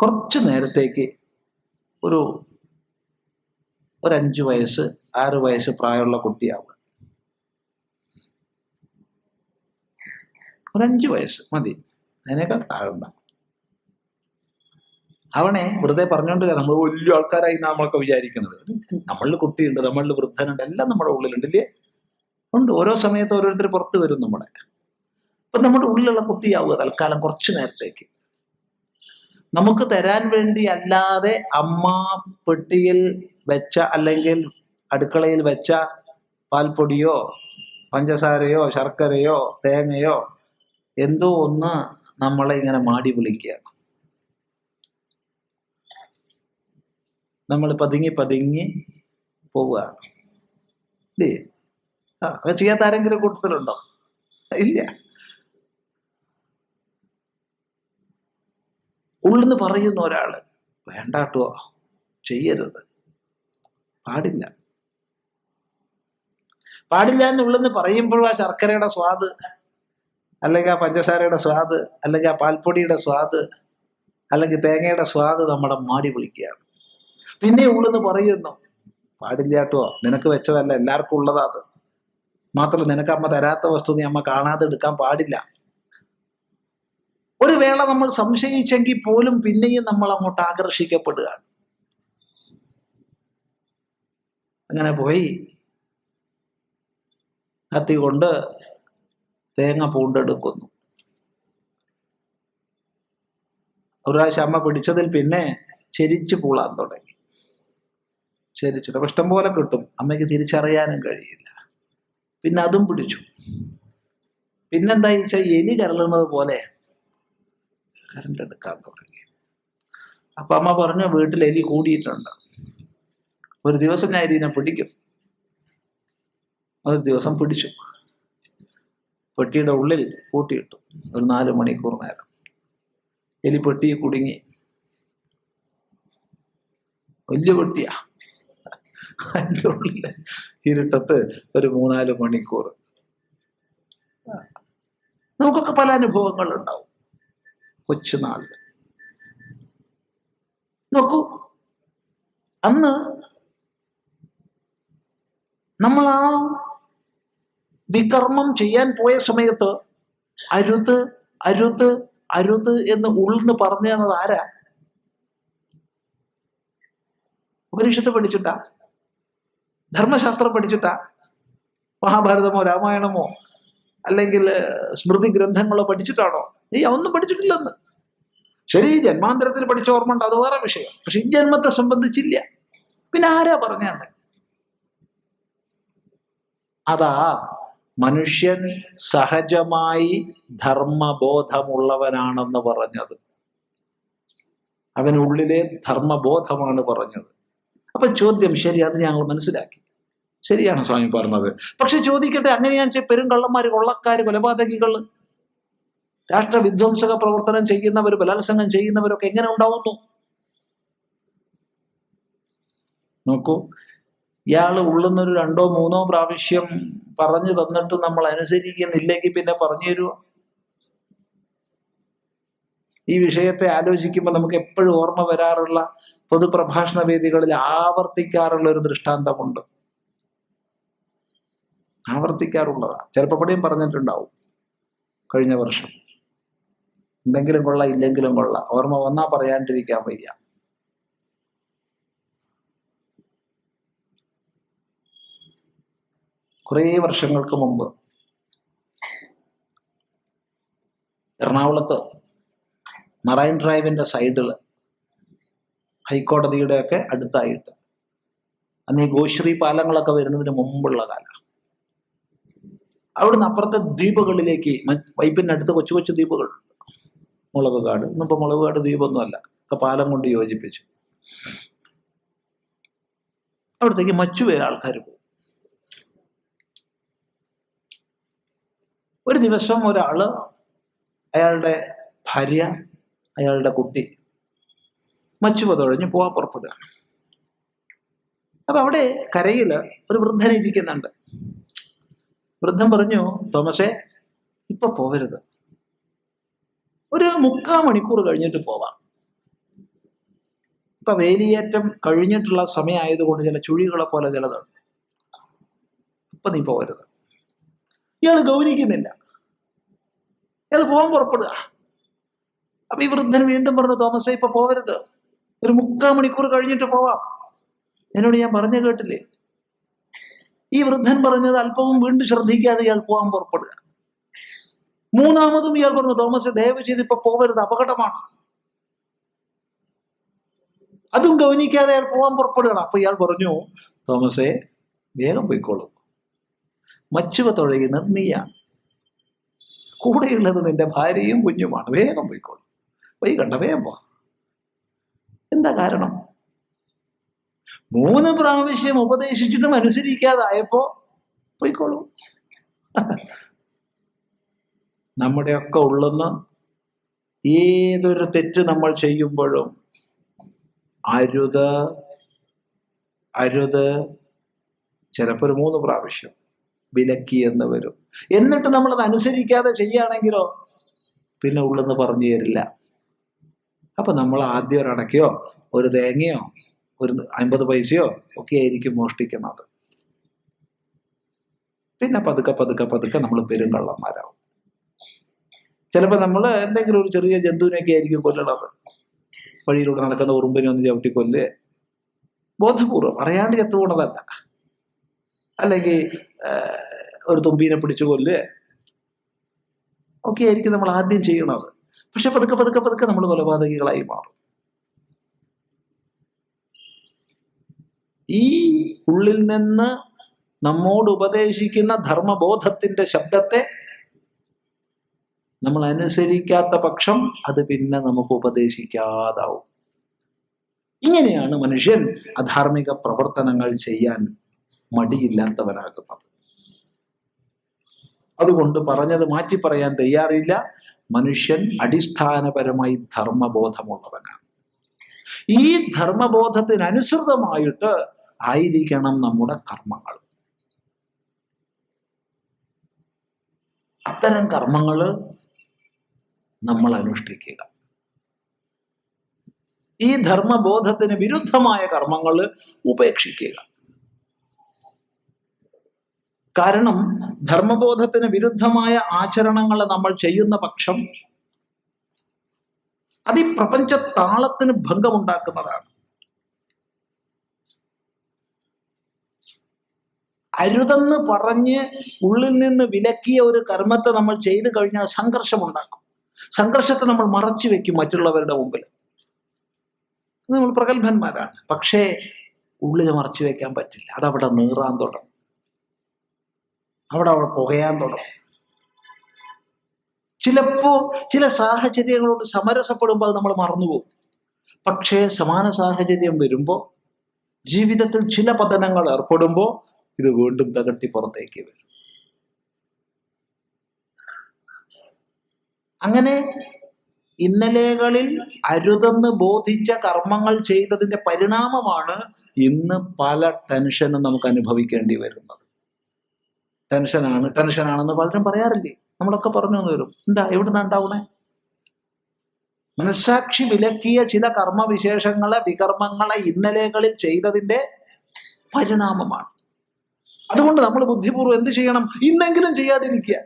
കുറച്ച് നേരത്തേക്ക് ഒരു 5 വയസ്സ് 6 വയസ്സ് പ്രായമുള്ള കുട്ടിയാവുക. ഒരു 5 വയസ്സ് മതി, അതിനേക്കാൾ താഴെ. അവനെ വെറുതെ പറഞ്ഞുകൊണ്ട് നമ്മൾ വലിയ ആൾക്കാരായി നമ്മളൊക്കെ വിചാരിക്കുന്നത്. നമ്മളിൽ കുട്ടിയുണ്ട്, നമ്മളിൽ വൃദ്ധനുണ്ട്, എല്ലാം നമ്മുടെ ഉള്ളിലുണ്ട് ഇല്ലേ? ഉണ്ട്. ഓരോ സമയത്ത് ഓരോരുത്തർ പുറത്ത് വരും നമ്മുടെ. അപ്പൊ നമ്മുടെ ഉള്ളിലുള്ള കുട്ടിയാവുക തൽക്കാലം കുറച്ചു നേരത്തേക്ക്. നമുക്ക് തരാൻ വേണ്ടി അല്ലാതെ അമ്മ പെട്ടിയിൽ വെച്ച അല്ലെങ്കിൽ അടുക്കളയിൽ വെച്ച പാൽപ്പൊടിയോ പഞ്ചസാരയോ ശർക്കരയോ തേങ്ങയോ എന്തോ ഒന്ന് നമ്മളെ ഇങ്ങനെ മാടി വിളിക്കുകയാണ്. നമ്മൾ പതുങ്ങി പതുങ്ങി പോവുകയാണ്. ഇല്ലേ? അത് ചെയ്യാത്ത ആരെങ്കിലും കൂട്ടത്തിലുണ്ടോ? ഇല്ല. ഉള്ളിന്ന് പറയുന്ന ഒരാള് വേണ്ടാട്ടോ, ചെയ്യരുത്, പാടില്ല പാടില്ല എന്ന് ഉള്ളിന്ന് പറയുമ്പോഴും ആ ശർക്കരയുടെ സ്വാദ് അല്ലെങ്കിൽ ആ പഞ്ചസാരയുടെ സ്വാദ് അല്ലെങ്കിൽ ആ പാൽപ്പൊടിയുടെ സ്വാദ് അല്ലെങ്കിൽ തേങ്ങയുടെ സ്വാദ് നമ്മുടെ മാടി വിളിക്കുകയാണ്. പിന്നെ ഉള്ളിന്ന് പറയുന്നു പാടില്ലാട്ടോ, നിനക്ക് വെച്ചതല്ല, എല്ലാവർക്കും ഉള്ളതാ അത്. മാത്രമല്ല നിനക്ക് അമ്മ തരാത്ത വസ്തു നീ അമ്മ കാണാതെ എടുക്കാൻ പാടില്ല. ഒരു വേള നമ്മൾ സംശയിച്ചെങ്കിൽ പോലും പിന്നെയും നമ്മൾ അങ്ങോട്ട് ആകർഷിക്കപ്പെടുകയാണ്. അങ്ങനെ പോയി കത്തി കൊണ്ട് തേങ്ങ പൂണ്ടെടുക്കുന്നു. ഒരു പ്രാവശ്യം അമ്മ പിടിച്ചതിൽ പിന്നെ ചെരിച്ച് പൂളാൻ തുടങ്ങി. ചെരിച്ചിട്ട് ഇഷ്ടം പോലെ കിട്ടും, അമ്മയ്ക്ക് തിരിച്ചറിയാനും കഴിയില്ല. പിന്നെ അതും പിടിച്ചു. പിന്നെന്താ വെച്ചാൽ എലി കരളുന്നത് പോലെ കരണ്ടെടുക്കാൻ തുടങ്ങി. അപ്പൊ അമ്മ പറഞ്ഞു വീട്ടിൽ എലി കൂടിയിട്ടുണ്ട്, ഒരു ദിവസം ഞാൻ എലിനെ പിടിക്കും. ഒരു ദിവസം പിടിച്ചു. പെട്ടിയുടെ ഉള്ളിൽ പൂട്ടിയിട്ടു. ഒരു 4 മണിക്കൂർ നേരം എലി പെട്ടിയെ കുടുങ്ങി. വലിയ പെട്ടിയാ. അതിൻ്റെ ഉള്ളിൽ ഇരുട്ടത്ത് ഒരു 3-4 മണിക്കൂർ. നമുക്കൊക്കെ പല അനുഭവങ്ങൾ ഉണ്ടാവും കൊച്ചുനാളിൽ. നോക്കൂ, അന്ന് നമ്മൾ ആ വികർമ്മം ചെയ്യാൻ പോയ സമയത്ത് അരുത് അരുത് അരുത് എന്ന് ഉള്ളിന്ന് പറഞ്ഞു തന്നത് ആരാ? ഉപനിഷത്ത് പഠിച്ചിട്ടാ? ധർമ്മശാസ്ത്രം പഠിച്ചിട്ടാ? മഹാഭാരതമോ രാമായണമോ അല്ലെങ്കിൽ സ്മൃതി ഗ്രന്ഥങ്ങളോ പഠിച്ചിട്ടാണോ? ഒന്നും പഠിച്ചിട്ടില്ലെന്ന്. ശരി, ജന്മാന്തരത്തിൽ പഠിച്ച ഓർമ്മ ഉണ്ട്, അത് വേറെ വിഷയം. പക്ഷെ ഈ ജന്മത്തെ സംബന്ധിച്ചില്ല. പിന്നെ ആരാ പറഞ്ഞത്? അതാ മനുഷ്യൻ സഹജമായി ധർമ്മബോധമുള്ളവനാണെന്ന് പറഞ്ഞത്. അവനുള്ളിലെ ധർമ്മബോധമാണ് പറഞ്ഞത്. അപ്പൊ ചോദ്യം, ശരി, അത് ഞങ്ങൾ മനസ്സിലാക്കി, ശരിയാണ് സ്വാമി പറഞ്ഞത്. പക്ഷെ ചോദിക്കട്ടെ, അങ്ങനെയാണെന്ന് പെരുങ്കള്ളന്മാര്, കൊള്ളക്കാര്, കൊലപാതകികൾ, രാഷ്ട്രവിധ്വംസക പ്രവർത്തനം ചെയ്യുന്നവർ, ബലാത്സംഗം ചെയ്യുന്നവരൊക്കെ എങ്ങനെ ഉണ്ടാവുന്നു? നോക്കൂ, ഇയാള് ഉള്ളുന്നൊരു 2-3 പ്രാവശ്യം പറഞ്ഞു തന്നിട്ട് നമ്മൾ അനുസരിക്കുന്നില്ലെങ്കിൽ പിന്നെ പറഞ്ഞു തരുമോ? ഈ വിഷയത്തെ ആലോചിക്കുമ്പോൾ നമുക്ക് എപ്പോഴും ഓർമ്മ വരാറുള്ള, പൊതുപ്രഭാഷണ വേദികളിൽ ആവർത്തിക്കാറുള്ള ഒരു ദൃഷ്ടാന്തമുണ്ട്. ആവർത്തിക്കാറുള്ളതാ. ചിലപ്പോൾ ഇവിടെയും പറഞ്ഞിട്ടുണ്ടാവും കഴിഞ്ഞ വർഷം. ഉണ്ടെങ്കിലും കൊള്ളാം, ഇല്ലെങ്കിലും കൊള്ളാം, ഓർമ്മ വന്നാ പറയാണ്ടിരിക്കാൻ വയ്യ. കുറേ വർഷങ്ങൾക്ക് മുമ്പ് എറണാകുളത്ത് മറൈൻ ഡ്രൈവിന്റെ സൈഡിൽ, ഹൈക്കോടതിയുടെ ഒക്കെ അടുത്തായിട്ട്, അന്ന് ഈ ഗോശ്രീ പാലങ്ങളൊക്കെ വരുന്നതിന് മുമ്പുള്ള കാലം, അവിടുന്ന് അപ്പുറത്തെ ദ്വീപുകളിലേക്ക്, വൈപ്പിനടുത്ത് കൊച്ചു കൊച്ചു ദ്വീപുകൾ, മുളകുകാട്, ഇന്നിപ്പോ മുളകുകാട് ദ്വീപൊന്നുമല്ല, ഒക്കെ പാലം കൊണ്ട് യോജിപ്പിച്ചു. അവിടത്തേക്ക് മച്ചുപേര് ആൾക്കാർ പോകും. ഒരു ദിവസം ഒരാള്, അയാളുടെ ഭാര്യ, അയാളുടെ കുട്ടി മച്ചുവ തുഴഞ്ഞ് പോവാൻ പുറപ്പെടുകയാണ്. അപ്പൊ അവിടെ കരയിൽ ഒരു വൃദ്ധൻ ഇരിക്കുന്നുണ്ട്. വൃദ്ധൻ പറഞ്ഞു, തോമസേ, ഇപ്പൊ പോവരുത്, ഒരു 3/4 മണിക്കൂർ കഴിഞ്ഞിട്ട് പോവാം. ഇപ്പൊ വേലിയേറ്റം കഴിഞ്ഞിട്ടുള്ള സമയമായതുകൊണ്ട് ചില ചുഴികളെ പോലെ ചിലതുണ്ട്, ഇപ്പൊ നീ പോവരുത്. ഇയാൾ ഗൗനിക്കുന്നില്ല, ഇയാൾ പോകാൻ പുറപ്പെടുക. അപ്പൊ ഈ വൃദ്ധൻ വീണ്ടും പറഞ്ഞു, തോമസേ, ഇപ്പൊ പോവരുത്, ഒരു 3/4 മണിക്കൂർ കഴിഞ്ഞിട്ട് പോവാം. എന്നോട് ഞാൻ പറഞ്ഞു കേട്ടില്ലേ, ഈ വൃദ്ധൻ പറഞ്ഞത് അല്പവും വീണ്ടും ശ്രദ്ധിക്കാതെ ഇയാൾ പോകാൻ പുറപ്പെടുക. 3ാമതും ഇയാൾ പറഞ്ഞു, തോമസ് ദയവ് ചെയ്ത് ഇപ്പൊ പോകരുത്, അപകടമാണ്. അതും ഗവനിക്കാതെ അയാൾ പോകാൻ പുറപ്പെടുകയാണ്. അപ്പൊ ഇയാൾ പറഞ്ഞു, തോമസേ വേഗം പോയിക്കോളൂ, മച്ചുവ തുഴയുന്നത് നീയാണ്, കൂടെയുള്ളത് നിന്റെ ഭാര്യയും കുഞ്ഞുമാണ്, വേഗം പോയിക്കോളൂ, വൈകണ്ട, വേഗം പോ. എന്താ കാരണം? 3 പ്രാവശ്യം ഉപദേശിച്ചിട്ടും അനുസരിക്കാതായപ്പോ പോയിക്കോളൂ. നമ്മുടെയൊക്കെ ഉള്ളുന്ന ഏതൊരു തെറ്റ് നമ്മൾ ചെയ്യുമ്പോഴും അരുത് അരുത് ചിലപ്പോൾ ഒരു 3 പ്രാവശ്യം വിലക്കി എന്ന് വരും. എന്നിട്ട് നമ്മളത് അനുസരിക്കാതെ ചെയ്യുകയാണെങ്കിലോ പിന്നെ ഉള്ളെന്ന് പറഞ്ഞു തരില്ല. അപ്പൊ നമ്മൾ ആദ്യം ഒരടക്കയോ ഒരു തേങ്ങയോ ഒരു 50 പൈസയോ ഒക്കെ ആയിരിക്കും മോഷ്ടിക്കുന്നത്. പിന്നെ പതുക്കെ പതുക്കെ പതുക്കെ നമ്മൾ പെരുങ്കള്ളന്മാരാവും. ചിലപ്പോൾ നമ്മൾ എന്തെങ്കിലും ഒരു ചെറിയ ജന്തുവിനെയൊക്കെ ആയിരിക്കും കൊല്ലണത്. വഴിയിലൂടെ നടക്കുന്ന ഉറുമ്പിനെ ഒന്ന് ചവിട്ടി കൊല്ല്, ബോധപൂർവം, അറിയാണ്ട് ചത്തുപോണതല്ല. അല്ലെങ്കിൽ ഒരു തുമ്പീനെ പിടിച്ചു കൊല്ല് ഒക്കെ ആയിരിക്കും നമ്മൾ ആദ്യം ചെയ്യണത്. പക്ഷെ പതുക്കെ പതുക്കെ പതുക്കെ നമ്മൾ കൊലപാതകികളായി മാറും. ഈ ഉള്ളിൽ നിന്ന് നമ്മോട് ഉപദേശിക്കുന്ന ധർമ്മബോധത്തിന്റെ ശബ്ദത്തെ നമ്മൾ അനുസരിക്കാത്ത പക്ഷം അത് പിന്നെ നമുക്ക് ഉപദേശിക്കാതാവും. ഇങ്ങനെയാണ് മനുഷ്യൻ അധാർമിക പ്രവർത്തനങ്ങൾ ചെയ്യാൻ മടിയില്ലാത്തവനാകുന്നത്. അതുകൊണ്ട് പറഞ്ഞത് മാറ്റി പറയാൻ തയ്യാറില്ല. മനുഷ്യൻ അടിസ്ഥാനപരമായി ധർമ്മബോധമുള്ളവനാണ്. ഈ ധർമ്മബോധത്തിനനുസൃതമായിട്ട് ആയിരിക്കണം നമ്മുടെ കർമ്മങ്ങൾ. അത്തരം കർമ്മങ്ങൾ നമ്മൾ അനുഷ്ഠിക്കുക. ഈ ധർമ്മബോധത്തിന് വിരുദ്ധമായ കർമ്മങ്ങൾ ഉപേക്ഷിക്കുക. കാരണം ധർമ്മബോധത്തിന് വിരുദ്ധമായ ആചരണങ്ങൾ നമ്മൾ ചെയ്യുന്ന പക്ഷം അത് ഈ പ്രപഞ്ച താളത്തിന് ഭംഗമുണ്ടാക്കുന്നതാണ്. അരുതെന്ന് പറഞ്ഞ് ഉള്ളിൽ നിന്ന് വിലക്കിയ ഒരു കർമ്മത്തെ നമ്മൾ ചെയ്തു കഴിഞ്ഞാൽ സംഘർഷമുണ്ടാക്കും. സംഘർഷത്തെ നമ്മൾ മറച്ചു വെക്കും മറ്റുള്ളവരുടെ മുമ്പിൽ. നമ്മൾ പ്രഗത്ഭന്മാരാണ്, പക്ഷേ ഉള്ളിൽ മറച്ചു വെക്കാൻ പറ്റില്ല. അതവിടെ നീറാൻ തുടങ്ങും, അവിടെ പുകയാൻ തുടങ്ങും. ചിലപ്പോ ചില സാഹചര്യങ്ങളോട് സമരസപ്പെടുമ്പോൾ അത് നമ്മൾ മറന്നുപോകും. പക്ഷേ സമാന സാഹചര്യം വരുമ്പോൾ, ജീവിതത്തിൽ ചില പതനങ്ങൾ ഏർപ്പെടുമ്പോൾ ഇത് വീണ്ടും തകട്ടി പുറത്തേക്ക് വരും. അങ്ങനെ ഇന്നലെകളിൽ അരുതെന്ന് ബോധിച്ച കർമ്മങ്ങൾ ചെയ്തതിന്റെ പരിണാമമാണ് ഇന്ന് പല ടെൻഷനും നമുക്ക് അനുഭവിക്കേണ്ടി വരുന്നത്. ടെൻഷനാണെന്ന് പലരും പറയാറില്ലേ? നമ്മളൊക്കെ പറഞ്ഞു വരും. എന്താ, എവിടുന്നാ ഉണ്ടാവണേ? മനസ്സാക്ഷി വിലക്കിയ ചില കർമ്മവിശേഷങ്ങളെ, വികർമ്മങ്ങളെ ഇന്നലെകളിൽ ചെയ്തതിന്റെ പരിണാമമാണ്. അതുകൊണ്ട് നമ്മൾ ബുദ്ധിപൂർവ്വം എന്ത് ചെയ്യണം? ഇന്നെങ്കിലും ചെയ്യാതിരിക്കുക.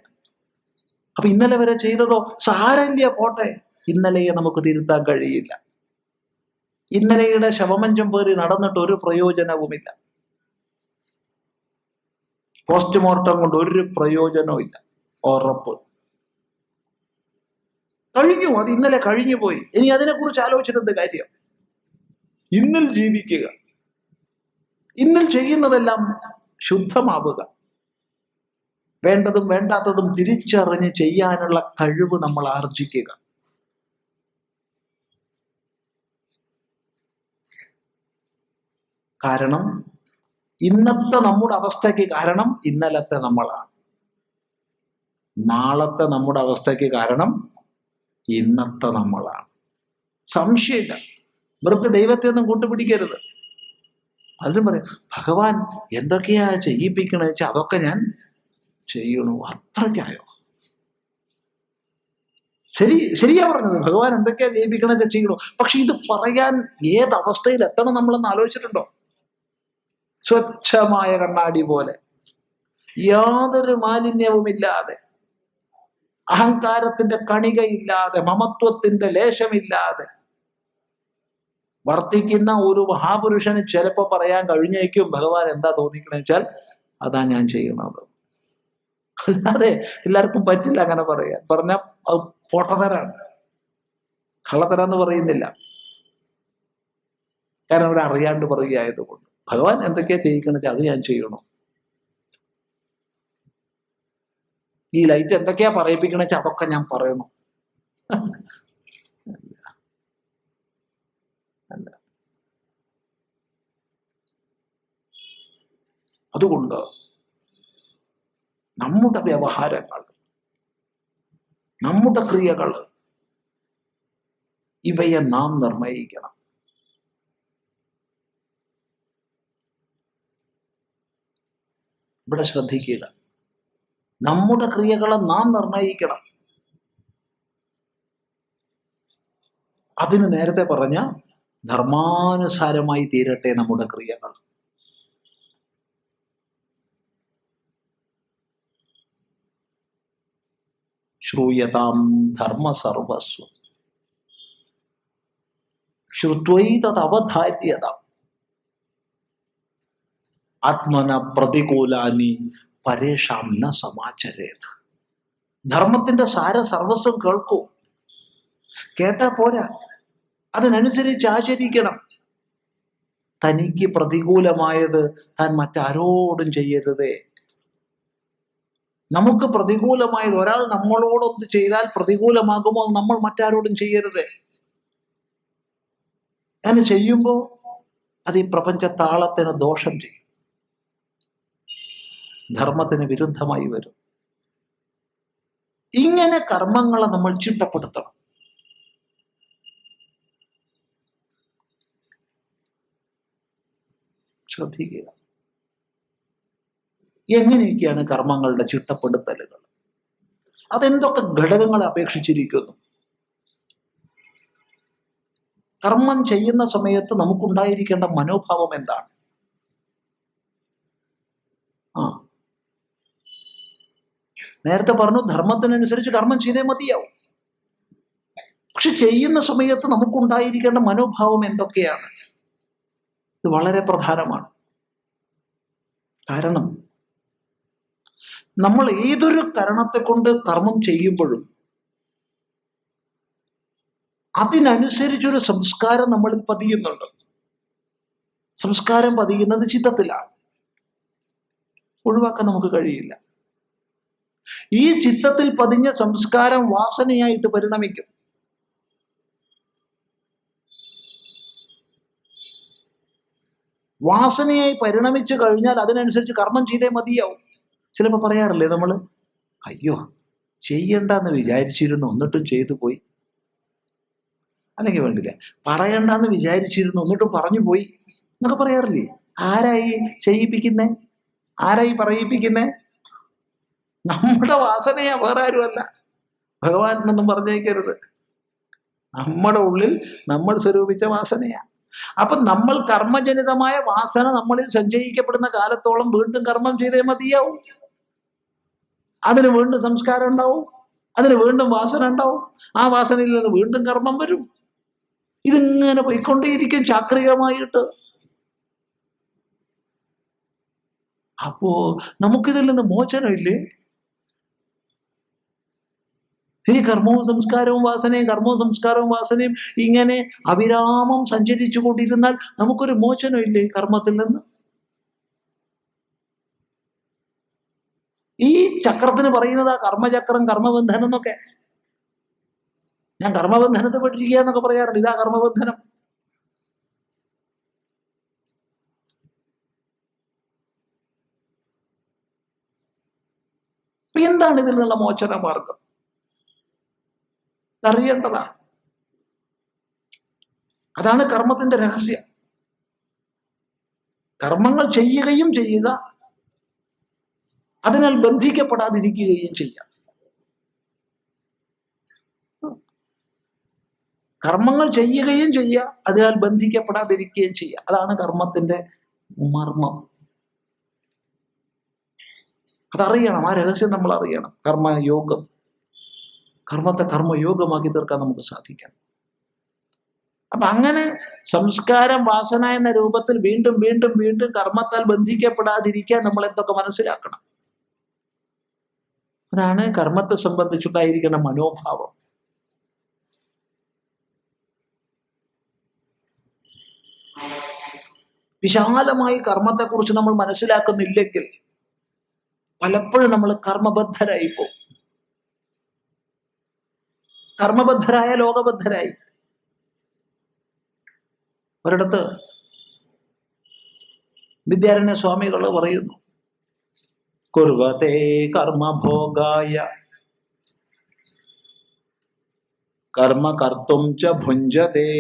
അപ്പൊ ഇന്നലെ വരെ ചെയ്തതോ സാരല്യ, പോട്ടെ. ഇന്നലെയെ നമുക്ക് തിരുത്താൻ കഴിയില്ല. ഇന്നലെയുടെ ശവമഞ്ചം പേറി നടന്നിട്ട് ഒരു പ്രയോജനവുമില്ല. പോസ്റ്റ്മോർട്ടം കൊണ്ട് ഒരു പ്രയോജനവും ഇല്ല. ഉറപ്പ് കഴിഞ്ഞു. അത് ഇന്നലെ കഴിഞ്ഞു പോയി. ഇനി അതിനെക്കുറിച്ച് ആലോചിച്ചിട്ട് എന്ത് കാര്യം? ഇന്നിൽ ജീവിക്കുക, ഇന്നിൽ ചെയ്യുന്നതെല്ലാം ശുദ്ധമാവുക, വേണ്ടതും വേണ്ടാത്തതും തിരിച്ചറിഞ്ഞ് ചെയ്യാനുള്ള കഴിവ് നമ്മൾ ആർജിക്കുക. കാരണം ഇന്നത്തെ നമ്മുടെ അവസ്ഥയ്ക്ക് കാരണം ഇന്നലത്തെ നമ്മളാണ്. നാളത്തെ നമ്മുടെ അവസ്ഥയ്ക്ക് കാരണം ഇന്നത്തെ നമ്മളാണ്. സംശയമില്ല. വെറുതെ ദൈവത്തെ ഒന്നും കൂട്ടുപിടിക്കരുത്. പലരും പറയും, ഭഗവാൻ എന്തൊക്കെയാ ചെയ്യിപ്പിക്കണെന്ന് വെച്ചാൽ അതൊക്കെ ഞാൻ ചെയ്യണു. അത്രയ്ക്കായോ? ശരിയാ പറഞ്ഞത്. ഭഗവാൻ എന്തൊക്കെയാ ചെയ്യിപ്പിക്കണെന്ന് വെച്ചാൽ ചെയ്യണു. പക്ഷെ ഇത് പറയാൻ ഏതവസ്ഥയിൽ എത്തണം നമ്മളെന്ന് ആലോചിച്ചിട്ടുണ്ടോ? സ്വച്ഛമായ കണ്ണാടി പോലെ, യാതൊരു മാലിന്യവുമില്ലാതെ, അഹങ്കാരത്തിന്റെ കണികയില്ലാതെ, മമത്വത്തിന്റെ ലേശമില്ലാതെ വർത്തിക്കുന്ന ഒരു മഹാപുരുഷന് ചിലപ്പോൾ പറയാൻ കഴിഞ്ഞേക്കും ഭഗവാൻ എന്താ തോന്നിക്കണ വെച്ചാൽ അതാ ഞാൻ ചെയ്യണത്. അല്ലാതെ എല്ലാവർക്കും പറ്റില്ല അങ്ങനെ പറയാൻ. പറഞ്ഞാൽ അത് പൊട്ടത്തരാണ്, കള്ളത്തരാന്ന് പറയുന്നില്ല. കാരണം അവരറിയാണ്ട് പറയുകയായതുകൊണ്ട്. ഭഗവാൻ എന്തൊക്കെയാ ചെയ്യിക്കണത് അത് ഞാൻ ചെയ്യണം. ഈ ലൈറ്റ് എന്തൊക്കെയാ പറയിപ്പിക്കണ വെച്ചാൽ അതൊക്കെ ഞാൻ പറയണം. അല്ല. അതുകൊണ്ട് നമ്മുടെ വ്യവഹാരങ്ങൾ, നമ്മുടെ ക്രിയകൾ, ഇവയെ നാം നിർണയിക്കണം. ഇവിടെ ശ്രദ്ധിക്കുക, നമ്മുടെ ക്രിയകളെ നാം നിർണയിക്കണം. അതിന് നേരത്തെ പറഞ്ഞ ധർമാനുസാരമായി തീരട്ടെ നമ്മുടെ ക്രിയകൾ. ശ്രൂയതാം ധർമ്മ സർവസ്വം ശ്രുത്വൈതദവധാര്യത ആത്മന പ്രതികൂലാനി പരേഷാം ന സമാചരേത്. ധർമ്മത്തിന്റെ സാര സർവസ്വം കേൾക്കൂ. കേട്ടാ പോരാ, അതിനനുസരിച്ച് ആചരിക്കണം. തനിക്ക് പ്രതികൂലമായത് താൻ മറ്റാരോടും ചെയ്യരുതേ. നമുക്ക് പ്രതികൂലമായത് ഒരാൾ നമ്മളോടൊന്ന് ചെയ്താൽ പ്രതികൂലമാകുമോ നമ്മൾ മറ്റാരോടും ചെയ്യരുതേ. അങ്ങനെ ചെയ്യുമ്പോൾ അത് ഈ പ്രപഞ്ച താളത്തിന് ദോഷം ചെയ്യും, ധർമ്മത്തിന് വിരുദ്ധമായി വരും. ഇങ്ങനെ കർമ്മങ്ങളെ നമ്മൾ ചിട്ടപ്പെടുത്തണം. ശ്രദ്ധിക്കുക, എങ്ങനെയൊക്കെയാണ് കർമ്മങ്ങളുടെ ചിട്ടപ്പെടുത്തലുകൾ? അതെന്തൊക്കെ ഘടകങ്ങളെ അപേക്ഷിച്ചിരിക്കുന്നു? കർമ്മം ചെയ്യുന്ന സമയത്ത് നമുക്കുണ്ടായിരിക്കേണ്ട മനോഭാവം എന്താണ്? നേരത്തെ പറഞ്ഞു ധർമ്മത്തിനനുസരിച്ച് കർമ്മം ചെയ്തേ മതിയാവും. പക്ഷെ ചെയ്യുന്ന സമയത്ത് നമുക്കുണ്ടായിരിക്കേണ്ട മനോഭാവം എന്തൊക്കെയാണ്? ഇത് വളരെ പ്രധാനമാണ്. കാരണം നമ്മൾ ഏതൊരു കാരണത്തെ കൊണ്ട് കർമ്മം ചെയ്യുമ്പോഴും അതിനനുസരിച്ചൊരു സംസ്കാരം നമ്മളിൽ പതിയുന്നുണ്ട്. സംസ്കാരം പതിയുന്നത് ചിത്തത്തിലാണ്, ഒഴിവാക്കാൻ നമുക്ക് കഴിയില്ല. ഈ ചിത്തത്തിൽ പതിഞ്ഞ സംസ്കാരം വാസനയായിട്ട് പരിണമിക്കും. വാസനയായി പരിണമിച്ചു കഴിഞ്ഞാൽ അതിനനുസരിച്ച് കർമ്മം ചെയ്തേ മതിയാവും. ചിലപ്പോൾ പറയാറില്ലേ നമ്മൾ, അയ്യോ ചെയ്യണ്ടെന്ന് വിചാരിച്ചിരുന്നു എന്നിട്ടും ചെയ്തു പോയി, അല്ലെങ്കിൽ വേണ്ടില്ല പറയണ്ടെന്ന് വിചാരിച്ചിരുന്നു എന്നിട്ടും പറഞ്ഞു പോയി എന്നൊക്കെ പറയാറില്ലേ? ആരായി ചെയ്യിപ്പിക്കുന്നേ? ആരായി പറയിപ്പിക്കുന്നേ? നമ്മുടെ വാസനയാ, വേറെ ആരുമല്ല. ഭഗവാൻ എന്നൊന്നും പറഞ്ഞേക്കരുത്. നമ്മുടെ ഉള്ളിൽ നമ്മൾ സ്വരൂപിച്ച വാസനയാ. അപ്പൊ നമ്മൾ കർമ്മജനിതമായ വാസന നമ്മളിൽ സഞ്ചയിക്കപ്പെടുന്ന കാലത്തോളം വീണ്ടും കർമ്മം ചെയ്തേ മതിയാവും. അതിന് വീണ്ടും സംസ്കാരം ഉണ്ടാവും, അതിന് വീണ്ടും വാസന ഉണ്ടാവും. ആ വാസനയിൽ നിന്ന് വീണ്ടും കർമ്മം വരും. ഇതിങ്ങനെ പോയിക്കൊണ്ടേയിരിക്കും ചാക്രികമായിട്ട്. അപ്പോ നമുക്കിതിൽ നിന്ന് മോചനമില്ലേ? ഇനി കർമ്മവും സംസ്കാരവും വാസനയും, കർമ്മവും സംസ്കാരവും വാസനയും ഇങ്ങനെ അവിരാമം സഞ്ചരിച്ചു കൊണ്ടിരുന്നാൽ നമുക്കൊരു മോചനമില്ലേ കർമ്മത്തിൽ നിന്ന്? ഈ ചക്രത്തിന് പറയുന്നതാ കർമ്മചക്രം, കർമ്മബന്ധനം എന്നൊക്കെ. ഞാൻ കർമ്മബന്ധനത്തെ പെട്ടിരിക്കുക എന്നൊക്കെ പറയാറുണ്ട്. ഇതാ കർമ്മബന്ധനം. എന്താണ് ഇതിൽ നിന്നുള്ള മോചന മാർഗം? അറിയേണ്ടതാണ്. അതാണ് കർമ്മത്തിന്റെ രഹസ്യം. കർമ്മങ്ങൾ ചെയ്യുകയും ചെയ്യുക, അതിനാൽ ബന്ധിക്കപ്പെടാതിരിക്കുകയും ചെയ്യാം. കർമ്മങ്ങൾ ചെയ്യുകയും ചെയ്യുക, അതിനാൽ ബന്ധിക്കപ്പെടാതിരിക്കുകയും ചെയ്യുക. അതാണ് കർമ്മത്തിന്റെ മർമ്മം. അതറിയണം, ആ രഹസ്യം നമ്മൾ അറിയണം. കർമ്മയോഗം, കർമ്മത്തെ കർമ്മയോഗമാക്കി തീർക്കാൻ നമുക്ക് സാധിക്കണം. അപ്പൊ അങ്ങനെ സംസ്കാരം വാസന എന്ന രൂപത്തിൽ വീണ്ടും വീണ്ടും വീണ്ടും കർമ്മത്താൽ ബന്ധിക്കപ്പെടാതിരിക്കാൻ നമ്മൾ എന്തൊക്കെ മനസ്സിലാക്കണം. അതാണ് കർമ്മത്തെ സംബന്ധിച്ചുണ്ടായിരിക്കുന്ന മനോഭാവം. വിശാലമായി കർമ്മത്തെക്കുറിച്ച് നമ്മൾ മനസ്സിലാക്കുന്നില്ലെങ്കിൽ പലപ്പോഴും നമ്മൾ കർമ്മബദ്ധരായി പോകും. കർമ്മബദ്ധരായ ലോകബദ്ധരായി. ഒരിടത്ത് വിദ്യാരണ്യ സ്വാമികൾ പറയുന്നു, കുർവതേ കർമ്മഭോഗായ കർമ്മ കർത്തും ച ഭുഞ്ജതേ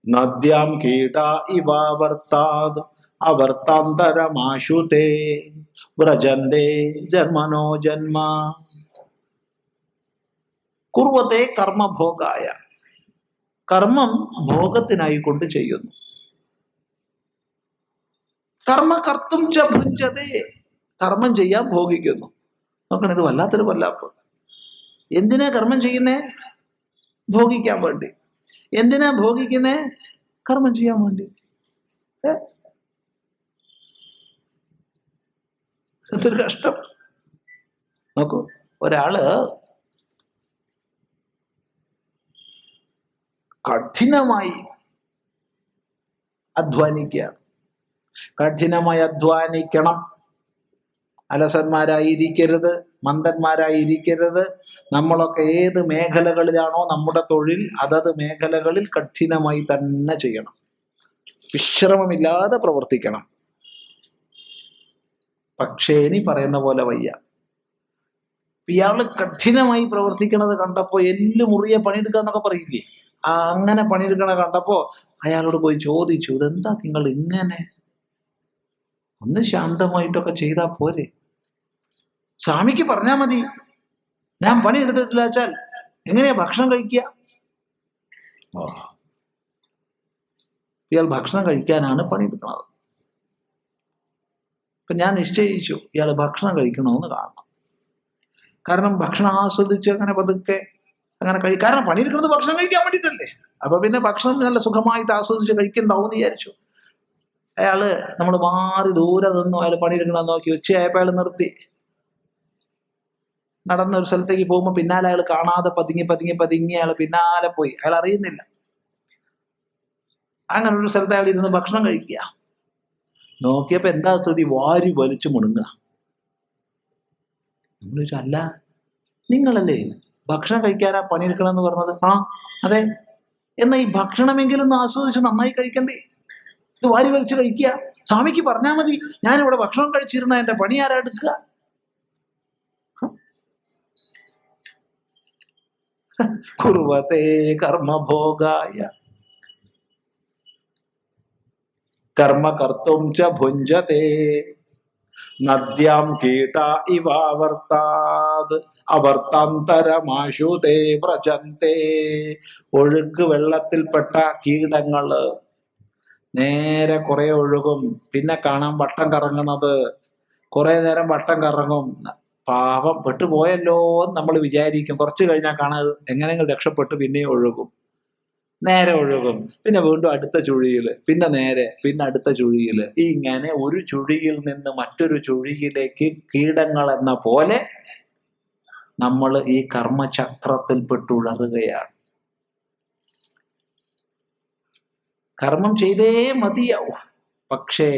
നദ്യാം കീട ഇവാവർത്താത് അവർത്താന്തരമാശുതേ വ്രജന്തേ ജന്മനോ ജന്മ. കുർവതേ കർമ്മഭോഗായ, കർമ്മം ഭോഗത്തിനായി കൊണ്ട് ചെയ്യുന്നു. കർമ്മ കർത്തും ച ഭുഞ്ജതേ, കർമ്മം ചെയ്യാൻ ഭോഗിക്കുന്നു. നോക്കണം, ഇത് വല്ലാത്തൊരു വല്ലാപ്പ്. എന്തിനാ കർമ്മം ചെയ്യുന്നേ? ഭോഗിക്കാൻ വേണ്ടി. എന്തിനാ ഭോഗിക്കുന്നേ? കർമ്മം ചെയ്യാൻ വേണ്ടി. എന്തൊരു കഷ്ടം. നോക്കൂ, ഒരാള് കഠിനമായി അധ്വാനിക്കുകയാണ്. കഠിനമായി അധ്വാനിക്കണം. അലസന്മാരായിരിക്കരുത്, മന്ദന്മാരായിരിക്കരുത്. നമ്മളൊക്കെ ഏത് മേഖലകളിലാണോ നമ്മുടെ തൊഴിൽ, അതത് മേഖലകളിൽ കഠിനമായി തന്നെ ചെയ്യണം. വിശ്രമമില്ലാതെ പ്രവർത്തിക്കണം. പക്ഷേ ഇനി പറയുന്ന പോലെ വയ്യ. ഇയാള് കഠിനമായി പ്രവർത്തിക്കണത് കണ്ടപ്പോ എല്ല് മുറിയെ പണിയെടുക്കുക എന്നൊക്കെ പറയില്ലേ, അങ്ങനെ പണിയെടുക്കണ കണ്ടപ്പോ അയാളോട് പോയി ചോദിച്ചു, ഇതെന്താ നിങ്ങൾ ഇങ്ങനെ? ഒന്ന് ശാന്തമായിട്ടൊക്കെ ചെയ്താ പോരെ? സ്വാമിക്ക് പറഞ്ഞാ മതി, ഞാൻ പണി എടുത്തിട്ടില്ല വെച്ചാൽ എങ്ങനെയാ ഭക്ഷണം കഴിക്കുക? ഇയാൾ ഭക്ഷണം കഴിക്കാനാണ് പണിയെടുക്കുന്നത്. അപ്പൊ ഞാൻ നിശ്ചയിച്ചു ഇയാൾ ഭക്ഷണം കഴിക്കണമെന്ന് കാണണം. കാരണം ഭക്ഷണം ആസ്വദിച്ച് അങ്ങനെ പതുക്കെ അങ്ങനെ കാരണം പണിയെടുക്കുന്നത് ഭക്ഷണം കഴിക്കാൻ വേണ്ടിയിട്ടല്ലേ. അപ്പൊ പിന്നെ ഭക്ഷണം നല്ല സുഖമായിട്ട് ആസ്വദിച്ച് കഴിക്കണ്ടാവും എന്ന് വിചാരിച്ചു. അയാള് നമ്മൾ മാറി ദൂരെ നിന്നു, അയാൾ പണിയെടുക്കണമെന്ന് നോക്കി. ഉച്ചയായപ്പോൾ അയാൾ നിർത്തി. നടന്നൊരു സ്ഥലത്തേക്ക് പോകുമ്പോൾ പിന്നാലെ അയാൾ കാണാതെ പതുങ്ങി പതുങ്ങി പതുങ്ങി അയാൾ പിന്നാലെ പോയി. അയാൾ അറിയുന്നില്ല. അങ്ങനെ ഒരു സ്ഥലത്ത് അയാൾ ഇരുന്ന് ഭക്ഷണം കഴിക്കുക. നോക്കിയപ്പോ എന്താ സ്ഥിതി? വാരി വലിച്ചു മുണുങ്ങുക. നമ്മൾ ചോദിച്ചു, അല്ല നിങ്ങളല്ലേ ഭക്ഷണം കഴിക്കാനാ പണിയെടുക്കണം എന്ന് പറഞ്ഞത്? ആ അതെ. എന്നാ ഈ ഭക്ഷണമെങ്കിലും ഒന്ന് ആസ്വദിച്ച് നന്നായി കഴിക്കണ്ടേ? ഇത് വാരി വലിച്ച് കഴിക്കുക. സ്വാമിക്ക് പറഞ്ഞാൽ മതി, ഞാനിവിടെ ഭക്ഷണം കഴിച്ചിരുന്ന എന്റെ പണി ആരാ എടുക്കുക? കുർവതേ കർമ്മഭോഗായ കർമ്മ കർത്തും ച ഭുഞ്ജതേ നദ്യാം കീട ഇവാവർത്താത് അവർത്താന്തരമാശുതേ വ്രജന്തേ. ഒഴുക്ക് വെള്ളത്തിൽപ്പെട്ട കീടങ്ങള് നേരെ കുറെ ഒഴുകും, പിന്നെ കാണാൻ വട്ടം കറങ്ങണത്. കുറെ നേരം വട്ടം കറങ്ങും. പാപം പെട്ടുപോയല്ലോ എന്ന് നമ്മൾ വിചാരിക്കും. കുറച്ച് കഴിഞ്ഞാൽ കാണാതെ എങ്ങനെയെങ്കിലും രക്ഷപ്പെട്ട് പിന്നെയും ഒഴുകും, നേരെ ഒഴുകും. പിന്നെ വീണ്ടും അടുത്ത ചുഴിയില്, പിന്നെ നേരെ, പിന്നെ അടുത്ത ചുഴിയില്. ഇങ്ങനെ ഒരു ചുഴിയിൽ നിന്ന് മറ്റൊരു ചുഴിയിലേക്ക് കീടങ്ങൾ എന്ന പോലെ നമ്മൾ ഈ കർമ്മചക്രത്തിൽപ്പെട്ടുഴറുകയാണ്. കർമ്മം ചെയ്തേ മതിയാവും. പക്ഷേ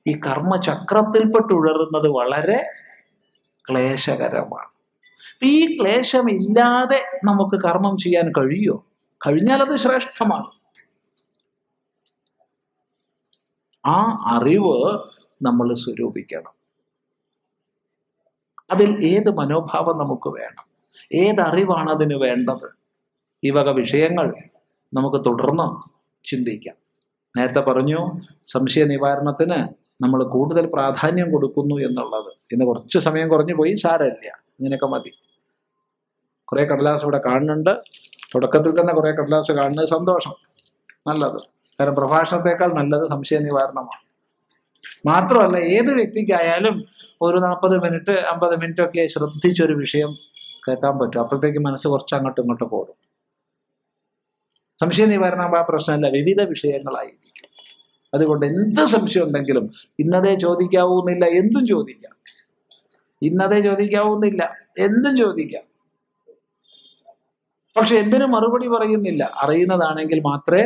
ഈ കർമ്മചക്രത്തിൽപ്പെട്ടുഴറുന്നത് വളരെ ക്ലേശകരമാണ്. ഈ ക്ലേശമില്ലാതെ നമുക്ക് കർമ്മം ചെയ്യാൻ കഴിയുമോ? കഴിഞ്ഞാൽ അത് ശ്രേഷ്ഠമാണ്. ആ അറിവ് നമ്മൾ സ്വരൂപിക്കണം. അതിൽ ഏത് മനോഭാവം നമുക്ക് വേണം? ഏതറിവാണ് അതിന് വേണ്ടത്? ഈ വക വിഷയങ്ങൾ നമുക്ക് തുടർന്ന് ചിന്തിക്കാം. നേരത്തെ പറഞ്ഞു, സംശയ നിവാരണത്തിന് നമ്മൾ കൂടുതൽ പ്രാധാന്യം കൊടുക്കുന്നു എന്നുള്ളത്. ഇന്ന് കുറച്ച് സമയം കുറഞ്ഞു പോയി, സാരമില്ല, ഇങ്ങനെയൊക്കെ മതി. കുറെ കടലാസ് ഇവിടെ കാണുന്നുണ്ട്. തുടക്കത്തിൽ തന്നെ കുറെ കടലാസ് കാണുന്നത് സന്തോഷം, നല്ലത്. കാരണം പ്രഭാഷണത്തെക്കാൾ നല്ലത് സംശയ നിവാരണമാണ്. മാത്രമല്ല, ഏത് വ്യക്തിക്കായാലും ഒരു 40 മിനിറ്റ് 50 മിനിറ്റ് ഒക്കെ ശ്രദ്ധിച്ചൊരു വിഷയം കേൾക്കാൻ പറ്റും. അപ്പോഴത്തേക്ക് മനസ്സ് കുറച്ച് അങ്ങോട്ടും ഇങ്ങോട്ടും പോകും. സംശയ നിവാരണ പ്രശ്നമല്ല, വിവിധ വിഷയങ്ങളായിരിക്കും. അതുകൊണ്ട് എന്ത് സംശയം ഉണ്ടെങ്കിലും ഇന്നതേ ചോദിക്കാവുന്നില്ല, എന്തും ചോദിക്കാം. ഇന്നതേ ചോദിക്കാവുന്നില്ല, എന്തും ചോദിക്കാം. പക്ഷെ എന്തിനു മറുപടി പറയുന്നില്ല? അറിയുന്നതാണെങ്കിൽ മാത്രമേ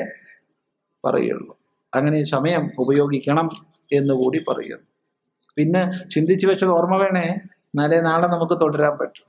പറയുള്ളൂ. അങ്ങനെ സമയം ഉപയോഗിക്കണം എന്നുകൂടി പറയുന്നു. പിന്നെ ചിന്തിച്ചു വെച്ചത് ഓർമ്മ വേണേ, എന്നാലേ നാളെ നമുക്ക് തുടരാൻ പറ്റും.